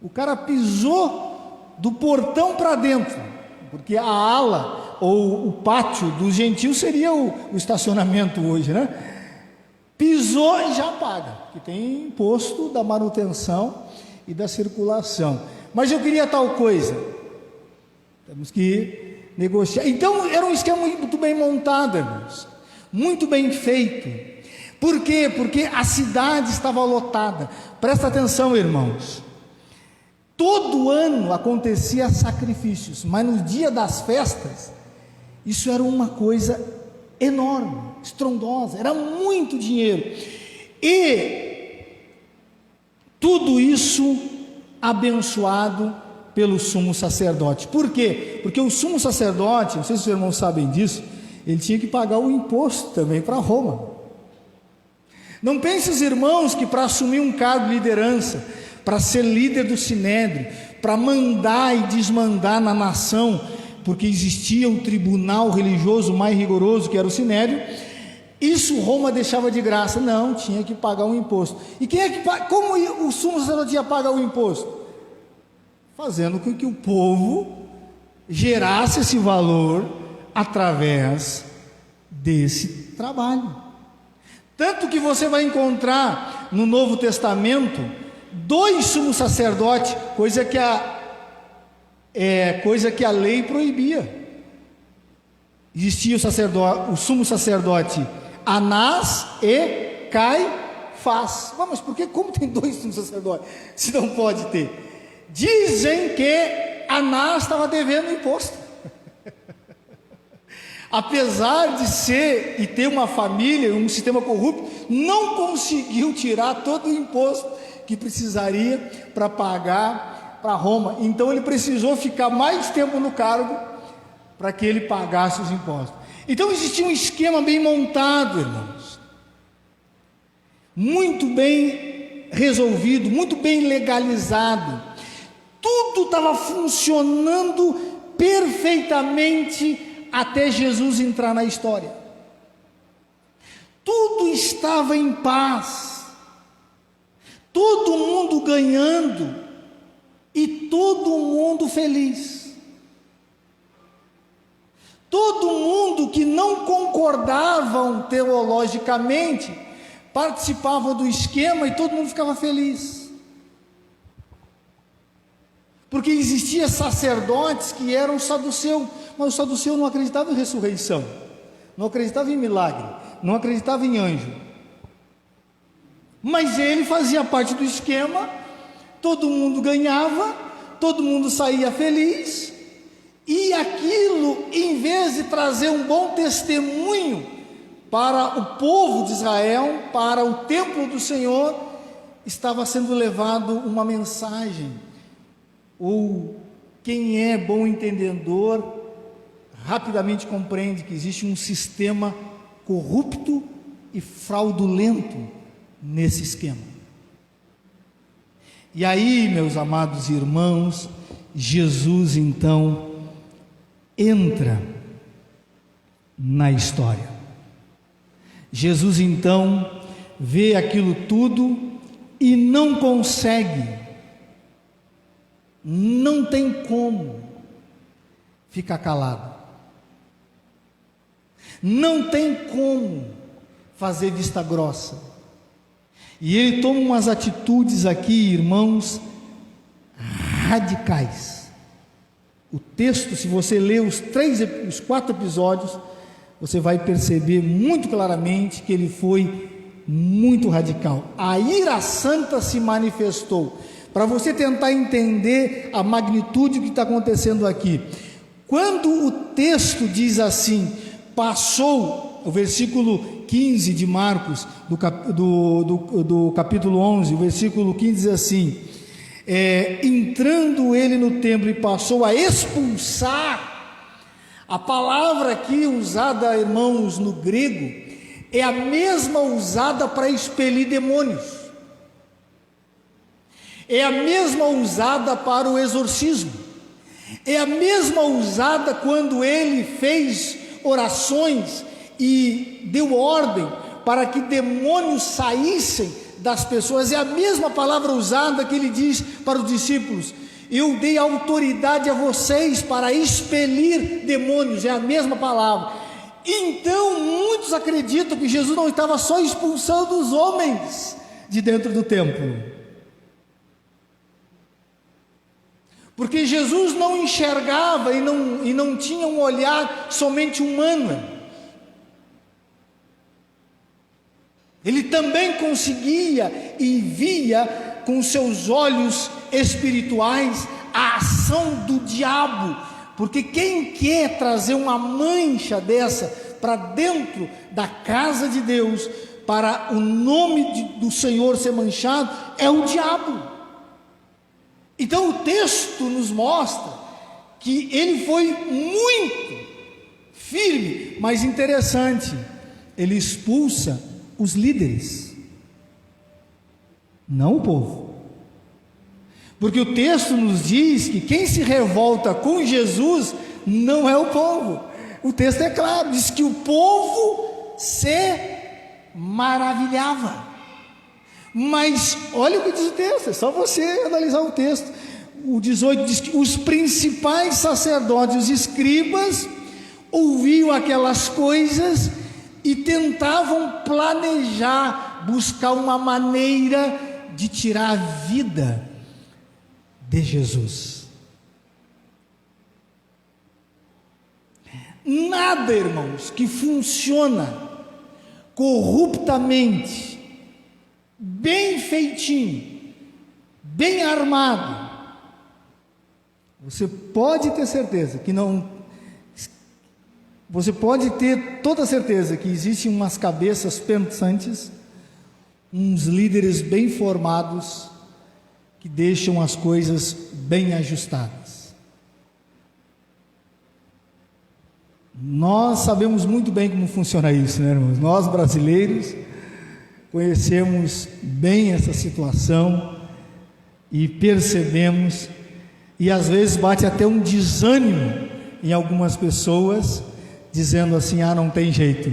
O cara pisou do portão para dentro, porque a ala ou o pátio dos gentios seria o estacionamento hoje, né? Pisou e já paga, que tem imposto da manutenção e da circulação. Mas eu queria tal coisa, temos que negociar. Então era um esquema muito bem montado, irmãos, muito bem feito. Por quê? Porque a cidade estava lotada. Presta atenção, irmãos, todo ano acontecia sacrifícios, mas no dia das festas, isso era uma coisa enorme, estrondosa, era muito dinheiro, e tudo isso abençoado pelo sumo sacerdote. Por quê? Porque o sumo sacerdote, não sei se os irmãos sabem disso, ele tinha que pagar o imposto também para Roma. Não pense os irmãos que para assumir um cargo de liderança, para ser líder do sinédrio, para mandar e desmandar na nação, porque existia um tribunal religioso mais rigoroso que era o sinédrio, isso Roma deixava de graça. Não, tinha que pagar um imposto. E quem é que como o sumo sacerdote ia pagar o imposto? Fazendo com que o povo gerasse esse valor através desse trabalho. Tanto que você vai encontrar no Novo Testamento 2 sumos sacerdotes, coisa que a lei proibia. Existia o sumo sacerdote Anás e Caifás. Mas por que? Como tem 2 sumos sacerdotes? Se não pode ter. Dizem que Anás estava devendo imposto. Apesar de ser e ter uma família, um sistema corrupto, não conseguiu tirar todo o imposto que precisaria para pagar para Roma. Então ele precisou ficar mais tempo no cargo para que ele pagasse os impostos. Então existia um esquema bem montado, irmãos, muito bem resolvido, muito bem legalizado. Tudo estava funcionando perfeitamente até Jesus entrar na história. Tudo estava em paz, todo mundo ganhando e todo mundo feliz. Todo mundo que não concordavam teologicamente participavam do esquema e todo mundo ficava feliz. Porque existia sacerdotes que eram saduceus, mas o saduceu não acreditava em ressurreição, não acreditava em milagre, não acreditava em anjo. Mas ele fazia parte do esquema, todo mundo ganhava, todo mundo saía feliz, e aquilo, em vez de trazer um bom testemunho para o povo de Israel, para o templo do Senhor, estava sendo levado uma mensagem. Ou quem é bom entendedor rapidamente compreende que existe um sistema corrupto e fraudulento nesse esquema. E aí, meus amados irmãos, Jesus então entra na história. Jesus então vê aquilo tudo e não consegue, não tem como ficar calado, não tem como fazer vista grossa, e ele toma umas atitudes aqui, irmãos, radicais. O texto, se você ler os 4 episódios, você vai perceber muito claramente que ele foi muito radical. A ira santa se manifestou. Para você tentar entender a magnitude do que está acontecendo aqui, quando o texto diz assim, passou, o versículo 15 de Marcos, do capítulo 11, o versículo 15 diz assim, entrando ele no templo e passou a expulsar. A palavra aqui usada, irmãos, no grego, é a mesma usada para expelir demônios. É a mesma usada para o exorcismo, é a mesma usada quando ele fez orações e deu ordem para que demônios saíssem das pessoas. É a mesma palavra usada que ele diz para os discípulos: eu dei autoridade a vocês para expelir demônios. É a mesma palavra. Então muitos acreditam que Jesus não estava só expulsando os homens de dentro do templo, porque Jesus não enxergava e não tinha um olhar somente humano. Ele também conseguia e via com seus olhos espirituais a ação do diabo, porque quem quer trazer uma mancha dessa para dentro da casa de Deus, para o nome do Senhor ser manchado, é o diabo. Então o texto nos mostra que ele foi muito firme, mas interessante, ele expulsa os líderes, não o povo. Porque o texto nos diz que quem se revolta com Jesus não é o povo. O texto é claro, diz que o povo se maravilhava. Mas olha o que diz o texto, é só você analisar o texto. O 18 diz que os principais sacerdotes, os escribas, ouviam aquelas coisas e tentavam planejar, buscar uma maneira de tirar a vida de Jesus. Nada, irmãos, que funciona corruptamente, bem feitinho, bem armado, você pode ter certeza que não. Você pode ter toda certeza que existem umas cabeças pensantes, uns líderes bem formados, que deixam as coisas bem ajustadas. Nós sabemos muito bem como funciona isso, né, irmãos? Nós brasileiros conhecemos bem essa situação e percebemos, e às vezes bate até um desânimo em algumas pessoas, dizendo assim: ah, não tem jeito.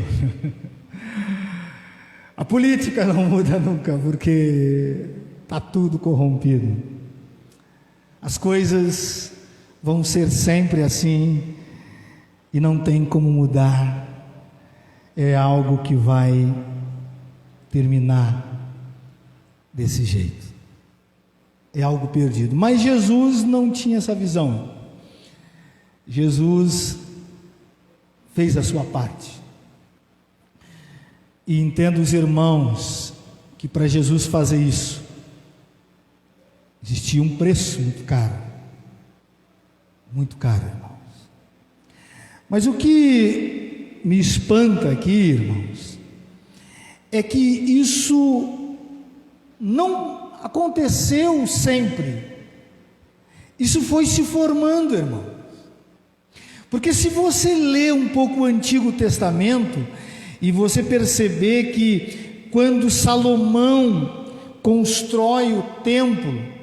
A política não muda nunca, porque está tudo corrompido. As coisas vão ser sempre assim e não tem como mudar. É algo que vai terminar desse jeito. É algo perdido. Mas Jesus não tinha essa visão. Jesus fez a sua parte. E entendo os irmãos que para Jesus fazer isso existia um preço muito caro. Muito caro, irmãos. Mas o que me espanta aqui, irmãos, é que isso não aconteceu sempre. Isso foi se formando, irmãos. Porque se você ler um pouco o Antigo Testamento e você perceber que quando Salomão constrói o templo,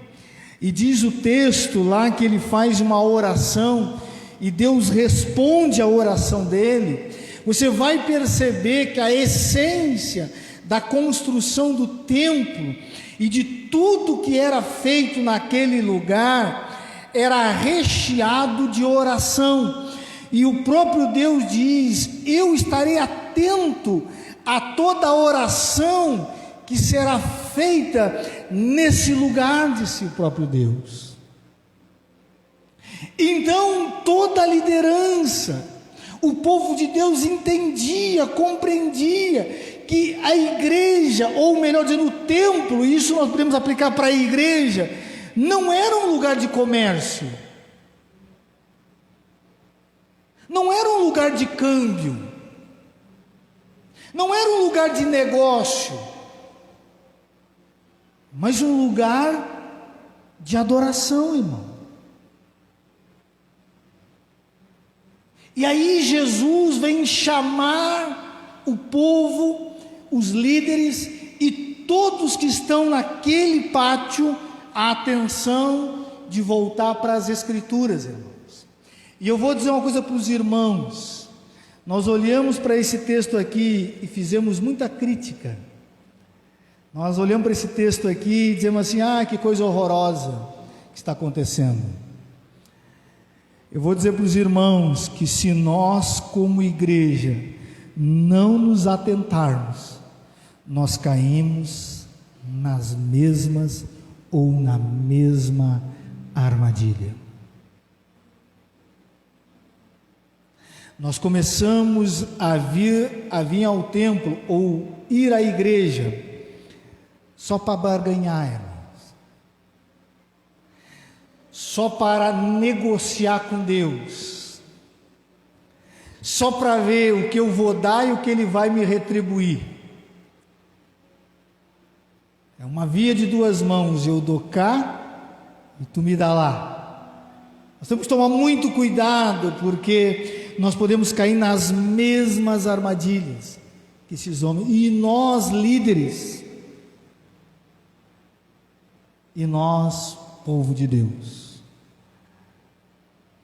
e diz o texto lá que ele faz uma oração e Deus responde a oração dele, você vai perceber que a essência da construção do templo e de tudo que era feito naquele lugar era recheado de oração. E o próprio Deus diz: eu estarei atento a toda oração que será feita nesse lugar, disse o próprio Deus. Então toda a liderança, o povo de Deus entendia, compreendia que a igreja, ou melhor dizendo, o templo, isso nós podemos aplicar para a igreja, não era um lugar de comércio, não era um lugar de câmbio, não era um lugar de negócio, mas um lugar de adoração, irmão. E aí Jesus vem chamar o povo, os líderes e todos que estão naquele pátio, a atenção de voltar para as Escrituras, irmãos. E eu vou dizer uma coisa para os irmãos: nós olhamos para esse texto aqui e fizemos muita crítica. Nós olhamos para esse texto aqui e dizemos assim: ah, que coisa horrorosa que está acontecendo. Eu vou dizer para os irmãos que se nós como igreja não nos atentarmos, nós caímos nas mesmas ou na mesma armadilha. Nós começamos a vir ao templo ou ir à igreja só para barganhar, irmãos, só para negociar com Deus, só para ver o que eu vou dar e o que Ele vai me retribuir. É uma via de duas mãos: eu dou cá e tu me dá lá. Nós temos que tomar muito cuidado, porque nós podemos cair nas mesmas armadilhas que esses homens, e nós líderes, e nós, povo de Deus.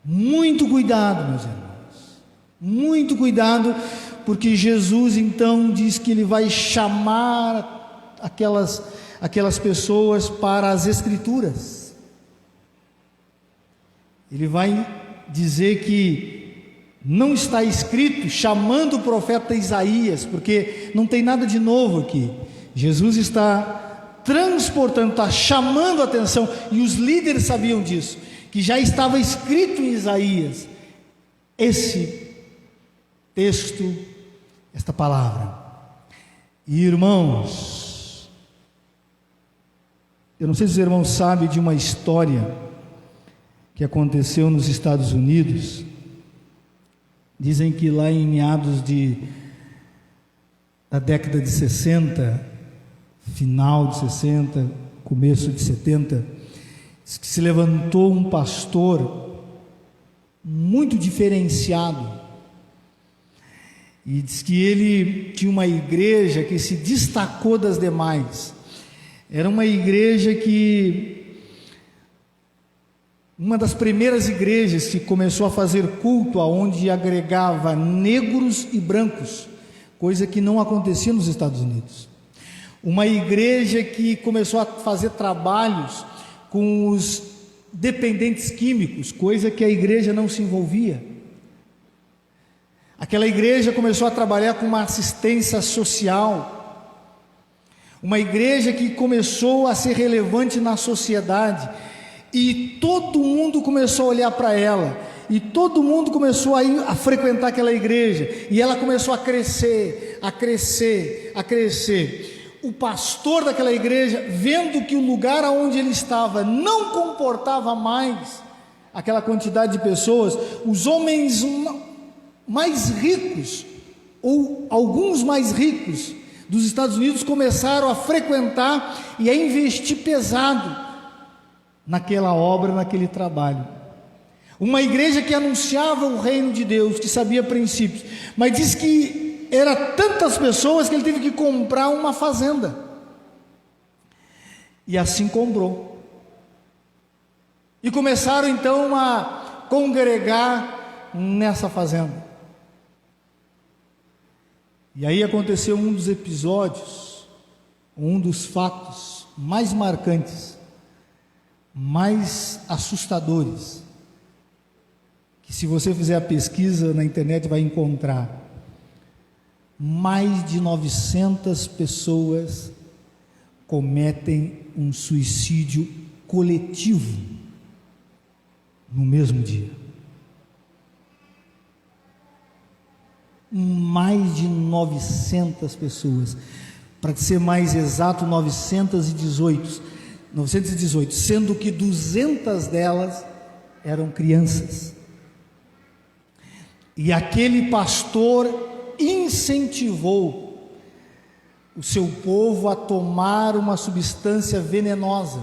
Muito cuidado, meus irmãos, muito cuidado, porque Jesus então diz que Ele vai chamar aquelas pessoas para as Escrituras. Ele vai dizer que não está escrito, chamando o profeta Isaías, porque não tem nada de novo aqui. Jesus está transportando, está chamando a atenção, e os líderes sabiam disso, que já estava escrito em Isaías esse texto, esta palavra. E irmãos, eu não sei se os irmãos sabem de uma história que aconteceu nos Estados Unidos. Dizem que lá em meados da década de 60, final de 60, começo de 70, diz que se levantou um pastor muito diferenciado, e diz que ele tinha uma igreja que se destacou das demais. Era uma igreja uma das primeiras igrejas que começou a fazer culto, aonde agregava negros e brancos, coisa que não acontecia nos Estados Unidos. Uma igreja que começou a fazer trabalhos com os dependentes químicos, coisa que a igreja não se envolvia. Aquela igreja começou a trabalhar com uma assistência social, uma igreja que começou a ser relevante na sociedade, e todo mundo começou a olhar para ela, e todo mundo começou a frequentar aquela igreja, e ela começou a crescer, a crescer, a crescer. O pastor daquela igreja, vendo que o lugar onde ele estava não comportava mais aquela quantidade de pessoas, os homens mais ricos, ou alguns mais ricos dos Estados Unidos, começaram a frequentar e a investir pesado naquela obra, naquele trabalho. Uma igreja que anunciava o reino de Deus, que sabia princípios, mas diz que era tantas pessoas que ele teve que comprar uma fazenda, e assim comprou, e começaram então a congregar nessa fazenda. E aí aconteceu um dos episódios, um dos fatos mais marcantes, mais assustadores, que se você fizer a pesquisa na internet vai encontrar. Mais de 900 pessoas cometem um suicídio coletivo no mesmo dia. Mais de 900 pessoas, para ser mais exato, 918, sendo que 200 delas eram crianças. E aquele pastor incentivou o seu povo a tomar uma substância venenosa.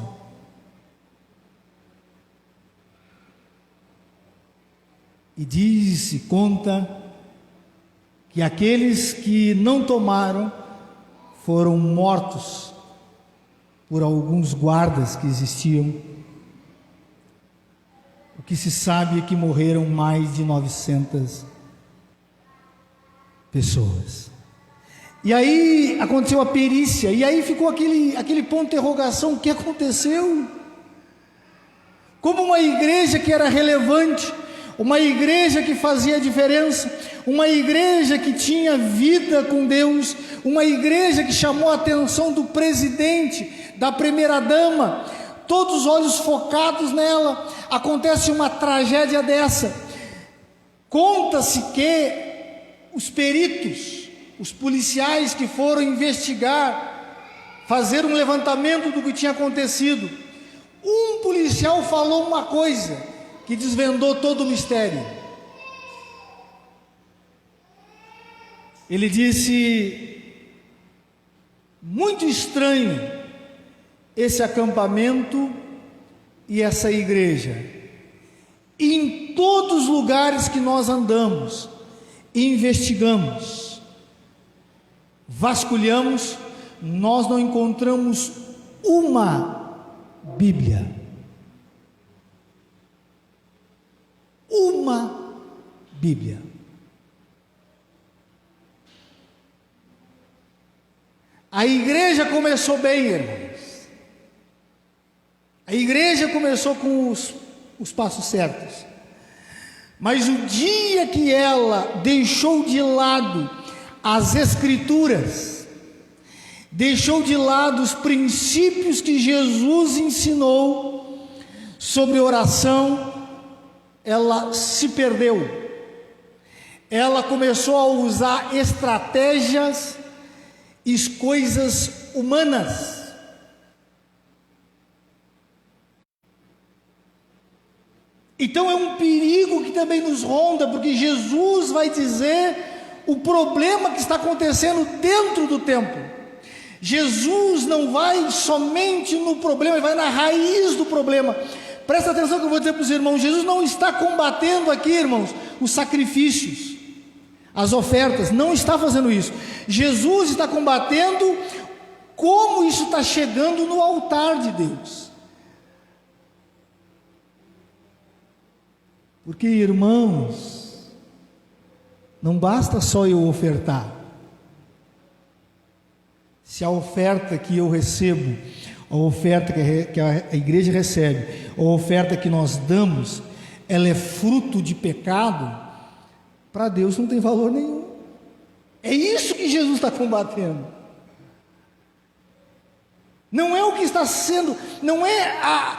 E conta que aqueles que não tomaram foram mortos por alguns guardas que existiam. O que se sabe é que morreram mais de 900 pessoas. E aí aconteceu a perícia, e aí ficou aquele ponto de interrogação: o que aconteceu? Como uma igreja que era relevante, uma igreja que fazia diferença, uma igreja que tinha vida com Deus, uma igreja que chamou a atenção do presidente, da primeira-dama, todos os olhos focados nela, acontece uma tragédia dessa. Conta-se que os peritos, os policiais que foram investigar, fazer um levantamento do que tinha acontecido, um policial falou uma coisa que desvendou todo o mistério. Ele disse: muito estranho, esse acampamento e essa igreja, em todos os lugares que nós andamos, investigamos, vasculhamos, nós não encontramos uma Bíblia. Uma Bíblia. A igreja começou bem, irmãos. A igreja começou com os passos certos. Mas o dia que ela deixou de lado as Escrituras, deixou de lado os princípios que Jesus ensinou sobre oração, ela se perdeu. Ela começou a usar estratégias e coisas humanas. Então é um perigo que também nos ronda, porque Jesus vai dizer o problema que está acontecendo dentro do templo. Jesus não vai somente no problema, ele vai na raiz do problema. Presta atenção que eu vou dizer para os irmãos, Jesus não está combatendo aqui, irmãos, os sacrifícios, as ofertas, não está fazendo isso. Jesus está combatendo como isso está chegando no altar de Deus. Porque, irmãos, não basta só eu ofertar. Se a oferta que eu recebo, a oferta que a igreja recebe, a oferta que nós damos, ela é fruto de pecado, para Deus não tem valor nenhum. É isso que Jesus está combatendo. Não é o que está sendo, não é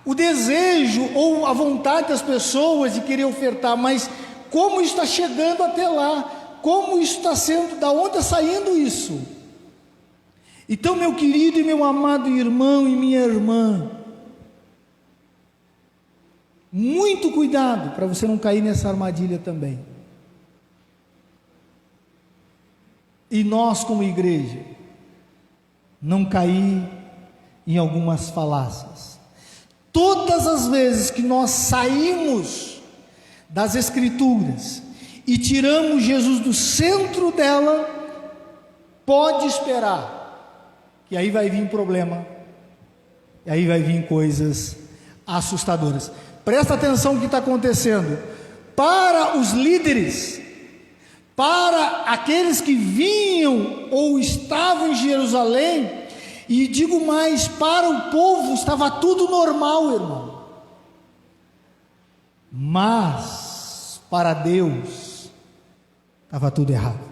o desejo ou a vontade das pessoas de querer ofertar, mas como está chegando até lá, como isso está sendo, da onde está saindo isso. Então, meu querido e meu amado irmão e minha irmã, muito cuidado para você não cair nessa armadilha também. E nós, como igreja, não cair em algumas falácias. Todas as vezes que nós saímos das Escrituras e tiramos Jesus do centro dela, pode esperar que aí vai vir problema, e aí vai vir coisas assustadoras. Presta atenção no que está acontecendo. Para os líderes, para aqueles que vinham ou estavam em Jerusalém, e digo mais, para o povo estava tudo normal, irmão. Mas para Deus estava tudo errado.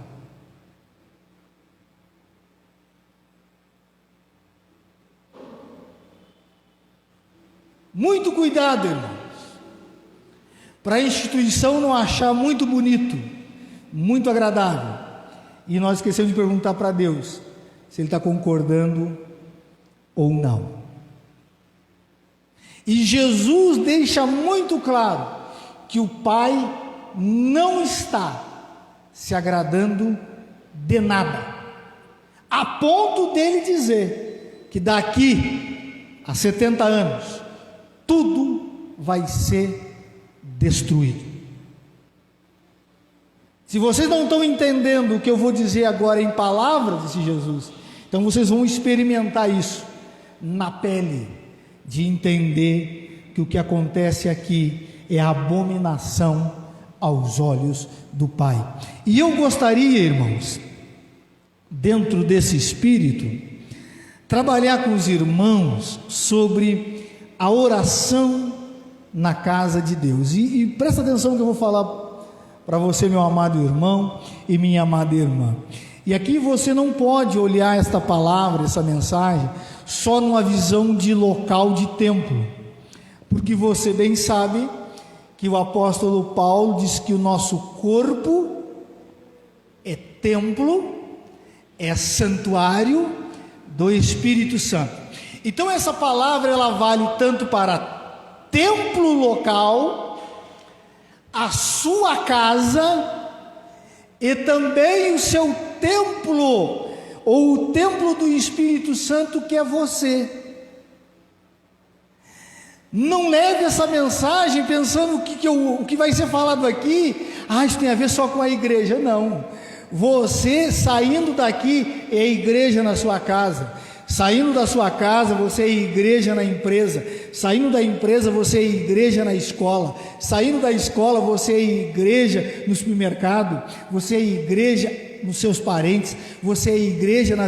Muito cuidado, irmãos, para a instituição não achar muito bonito, muito agradável, e nós esquecemos de perguntar para Deus se Ele está concordando ou não. E Jesus deixa muito claro que o Pai não está se agradando de nada, a ponto dele dizer que daqui a 70 anos tudo vai ser destruído. Se vocês não estão entendendo o que eu vou dizer agora em palavras, disse Jesus, então vocês vão experimentar isso na pele, de entender que o que acontece aqui é abominação aos olhos do Pai. E eu gostaria, irmãos, dentro desse espírito, trabalhar com os irmãos sobre a oração na casa de Deus. E presta atenção que eu vou falar para você, meu amado irmão e minha amada irmã. E aqui você não pode olhar esta palavra, essa mensagem, só numa visão de local, de templo, porque você bem sabe que o apóstolo Paulo diz que o nosso corpo é templo, é santuário do Espírito Santo. Então essa palavra ela vale tanto para templo local, a sua casa, e também o seu templo, ou o templo do Espírito Santo, que é você. Não leve essa mensagem pensando o que vai ser falado aqui, isso tem a ver só com a igreja. Não. Você saindo daqui é igreja na sua casa. Saindo da sua casa, você é igreja na empresa. Saindo da empresa, você é igreja na escola. Saindo da escola, você é igreja no supermercado. Você é igreja nos seus parentes. Você é igreja na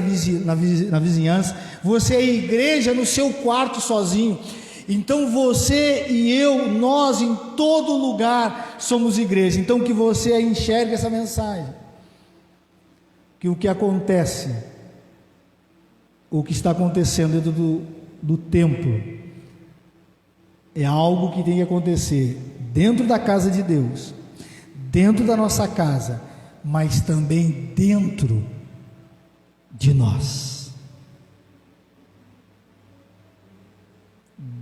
vizinhança. Você é igreja no seu quarto sozinho. Então você e eu, nós em todo lugar somos igreja. Então que você enxergue essa mensagem. Que o que acontece, o que está acontecendo dentro do templo, é algo que tem que acontecer dentro da casa de Deus, dentro da nossa casa, mas também dentro de nós.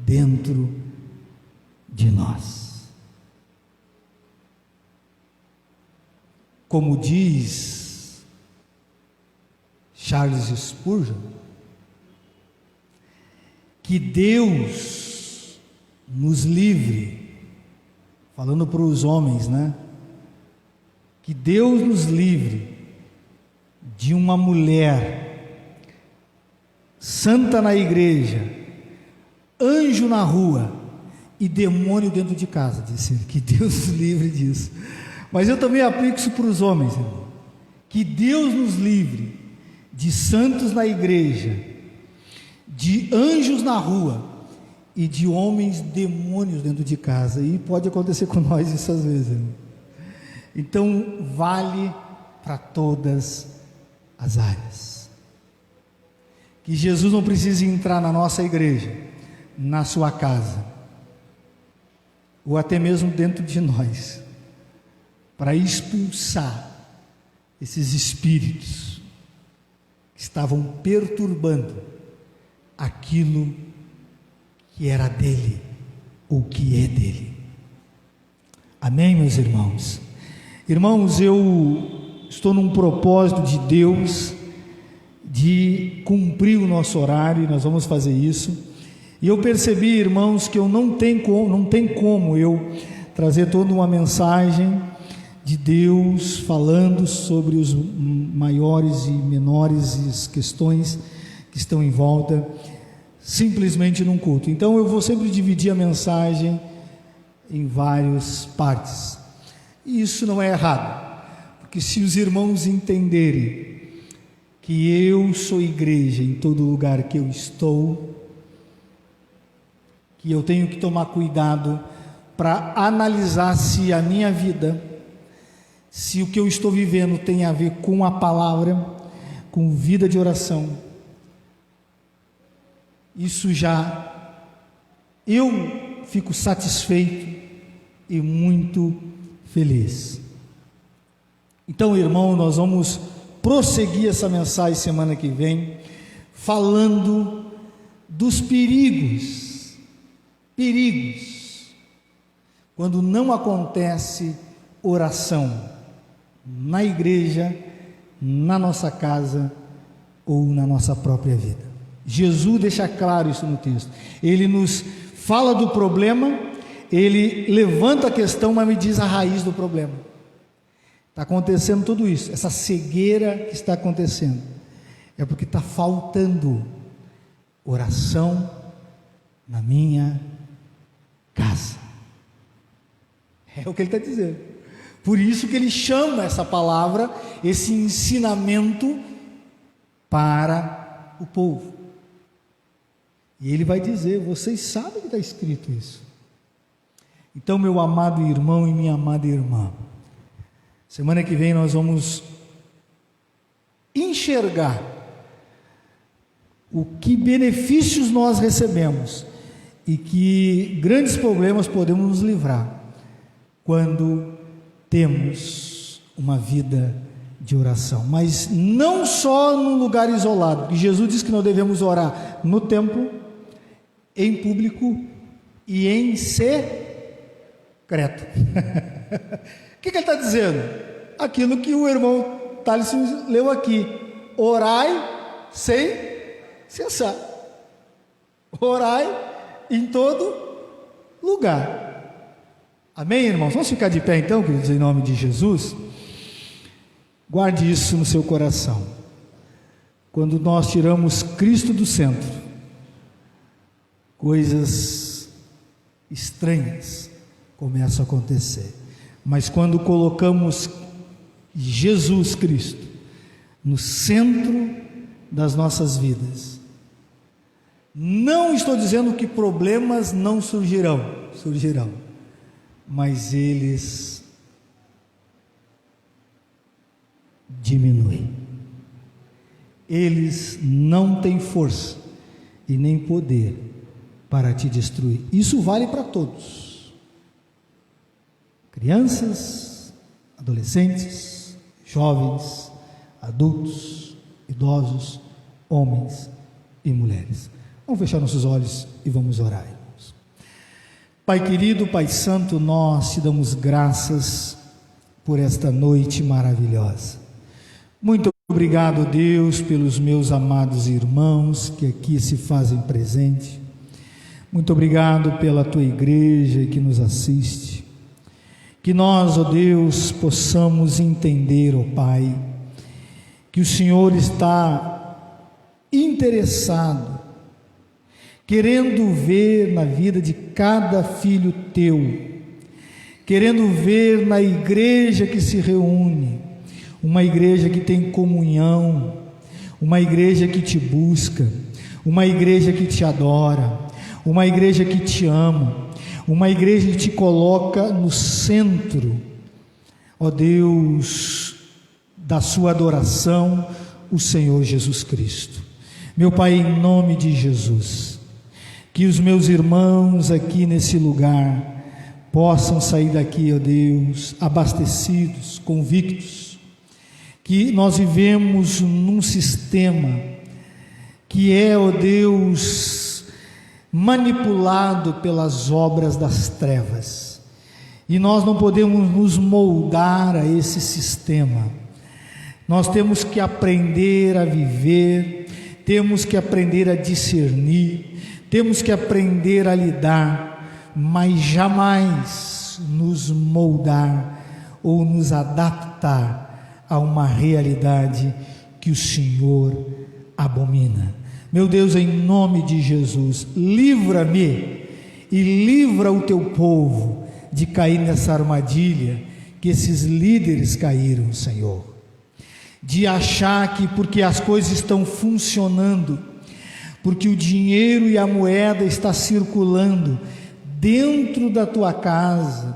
Dentro de nós. Como diz Charles Spurgeon, que Deus nos livre, falando para os homens, né? Que Deus nos livre de uma mulher santa na igreja, anjo na rua e demônio dentro de casa. Disse ele, que Deus nos livre disso. Mas eu também aplico isso para os homens, irmão. Que Deus nos livre de santos na igreja, de anjos na rua e de homens demônios dentro de casa. E pode acontecer com nós isso às vezes, irmão. Então vale para todas as áreas. Que Jesus não precise entrar na nossa igreja, na sua casa, ou até mesmo dentro de nós, para expulsar esses espíritos que estavam perturbando aquilo que era dele, ou que é dele. Amém, meus irmãos? Irmãos, eu estou num propósito de Deus de cumprir o nosso horário, e nós vamos fazer isso. E eu percebi, irmãos, que não tem como eu trazer toda uma mensagem de Deus falando sobre os maiores e menores questões que estão em volta, simplesmente num culto. Então eu vou sempre dividir a mensagem em várias partes. E isso não é errado, porque se os irmãos entenderem que eu sou igreja em todo lugar que eu estou, que eu tenho que tomar cuidado para analisar se a minha vida, se o que eu estou vivendo tem a ver com a palavra, com vida de oração. Isso já, eu fico satisfeito e muito feliz. Então, irmão, nós vamos prosseguir essa mensagem semana que vem, falando dos perigos, quando não acontece oração na igreja, na nossa casa ou na nossa própria vida. Jesus deixa claro isso no texto. Ele nos fala do problema, ele levanta a questão, mas me diz a raiz do problema. Está acontecendo tudo isso, essa cegueira que está acontecendo, é porque está faltando oração na minha casa. É o que ele está dizendo. Por isso que ele chama essa palavra, esse ensinamento para o povo. E ele vai dizer, vocês sabem que está escrito isso. Então, meu amado irmão e minha amada irmã, semana que vem nós vamos enxergar o que benefícios nós recebemos e que grandes problemas podemos nos livrar quando temos uma vida de oração. Mas não só num lugar isolado, porque Jesus diz que nós devemos orar no templo, em público e em secreto. O que ele está dizendo? Aquilo que o irmão Thales leu aqui: orai sem cessar, orai em todo lugar. Amém, irmãos? Vamos ficar de pé então, queridos, em nome de Jesus. Guarde isso no seu coração. Quando nós tiramos Cristo do centro, coisas estranhas começam a acontecer. Mas quando colocamos Jesus Cristo no centro das nossas vidas, não estou dizendo que problemas não surgirão, mas eles diminuem. Eles não têm força e nem poder para te destruir. Isso vale para todos: crianças, adolescentes, jovens, adultos, idosos, homens e mulheres. Vamos fechar nossos olhos e vamos orar, irmãos. Pai querido, Pai santo, nós te damos graças por esta noite maravilhosa. Muito obrigado, Deus, pelos meus amados irmãos que aqui se fazem presente. Muito obrigado pela tua igreja que nos assiste. Que nós, ó Deus, possamos entender, ó Pai, que o Senhor está interessado, querendo ver na vida de cada filho teu, querendo ver na igreja que se reúne, uma igreja que tem comunhão, uma igreja que te busca, uma igreja que te adora, uma igreja que te ama, uma igreja que te coloca no centro, ó Deus, da sua adoração, o Senhor Jesus Cristo. Meu Pai, em nome de Jesus, que os meus irmãos aqui nesse lugar possam sair daqui, ó Deus, abastecidos, convictos, que nós vivemos num sistema que é, ó Deus, manipulado pelas obras das trevas, e nós não podemos nos moldar a esse sistema. Nós temos que aprender a viver, temos que aprender a discernir, temos que aprender a lidar, mas jamais nos moldar ou nos adaptar a uma realidade que o Senhor abomina. Meu Deus, em nome de Jesus, livra-me e livra o teu povo de cair nessa armadilha que esses líderes caíram, Senhor, de achar que porque as coisas estão funcionando, porque o dinheiro e a moeda está circulando dentro da tua casa,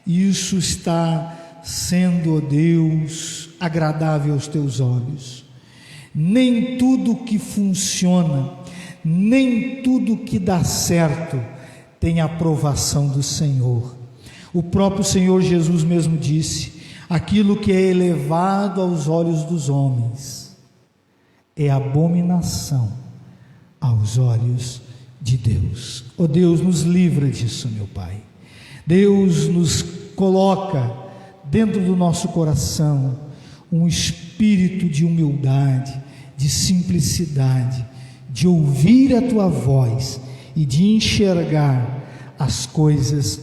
isso está sendo, ó Deus, agradável aos teus olhos. Nem tudo que funciona, nem tudo que dá certo tem a aprovação do Senhor. O próprio Senhor Jesus mesmo disse: aquilo que é elevado aos olhos dos homens é abominação aos olhos de Deus. Ó Deus, nos livra disso, meu Pai. Deus, nos coloca dentro do nosso coração um espírito de humildade, de simplicidade, de ouvir a tua voz e de enxergar as coisas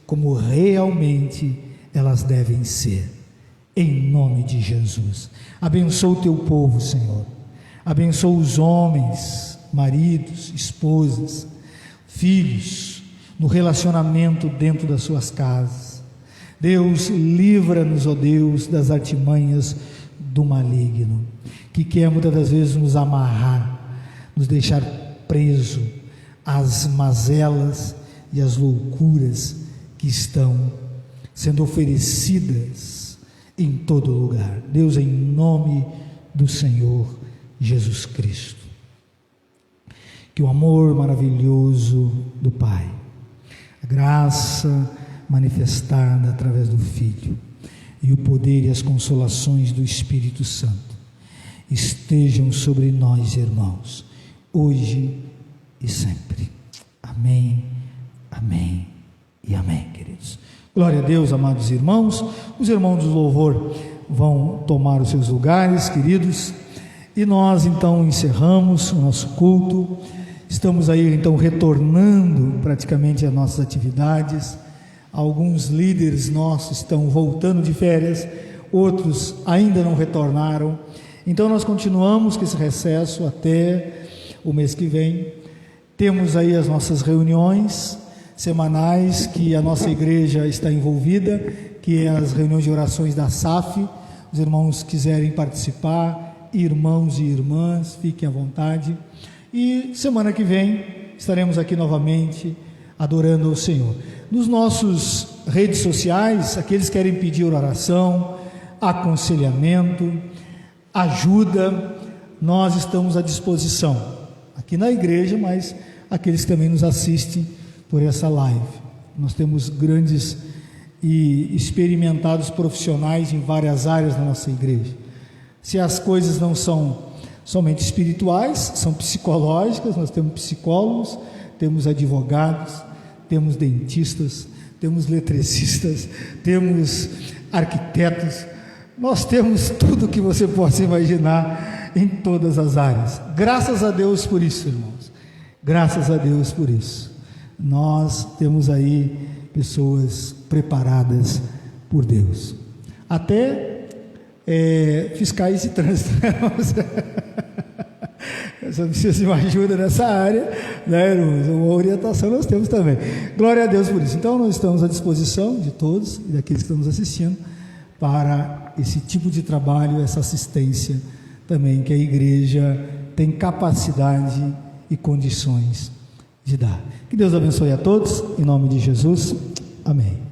como realmente elas devem ser, em nome de Jesus. Abençoa o teu povo, Senhor. Abençoa os homens, maridos, esposas, filhos, no relacionamento dentro das suas casas. Deus, livra-nos, ó Deus, das artimanhas do maligno, que quer muitas das vezes nos amarrar, nos deixar preso às mazelas e às loucuras que estão sendo oferecidas em todo lugar. Deus, em nome do Senhor Jesus Cristo, que o amor maravilhoso do Pai, a graça manifestada através do Filho e o poder e as consolações do Espírito Santo estejam sobre nós, irmãos, hoje e sempre. Amém, amém e amém, queridos. Glória a Deus, amados irmãos. Os irmãos do louvor vão tomar os seus lugares, queridos, e nós então encerramos o nosso culto Estamos aí então retornando praticamente às nossas atividades. Alguns líderes nossos estão voltando de férias, outros ainda não retornaram. Então nós continuamos com esse recesso até o mês que vem. Temos aí as nossas reuniões semanais que a nossa igreja está envolvida, que é as reuniões de orações da SAF. Os irmãos quiserem participar, irmãos e irmãs, fiquem à vontade. E semana que vem estaremos aqui novamente adorando ao Senhor. Nos nossos redes sociais, aqueles que querem pedir oração, aconselhamento, ajuda, nós estamos à disposição aqui na igreja, mas aqueles que também nos assistem por essa live. Nós temos grandes e experimentados profissionais em várias áreas da nossa igreja. Se as coisas não são somente espirituais, são psicológicas, nós temos psicólogos, temos advogados, temos dentistas, temos eletricistas, temos arquitetos, nós temos tudo que você possa imaginar em todas as áreas. Graças a Deus por isso, irmãos, graças a Deus por isso. Nós temos aí pessoas preparadas por Deus, até fiscais de trânsito, só precisa de uma ajuda nessa área, né, irmãos? Uma orientação nós temos também. Glória a Deus por isso. Então nós estamos à disposição de todos e daqueles que estão nos assistindo para esse tipo de trabalho, essa assistência também que a igreja tem capacidade e condições de dar. Que Deus abençoe a todos, em nome de Jesus, amém.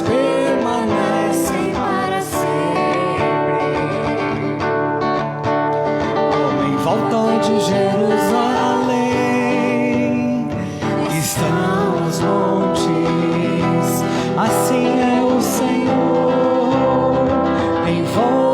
Permanecem para sempre, como em volta de Jerusalém estão os montes, assim é o Senhor em volta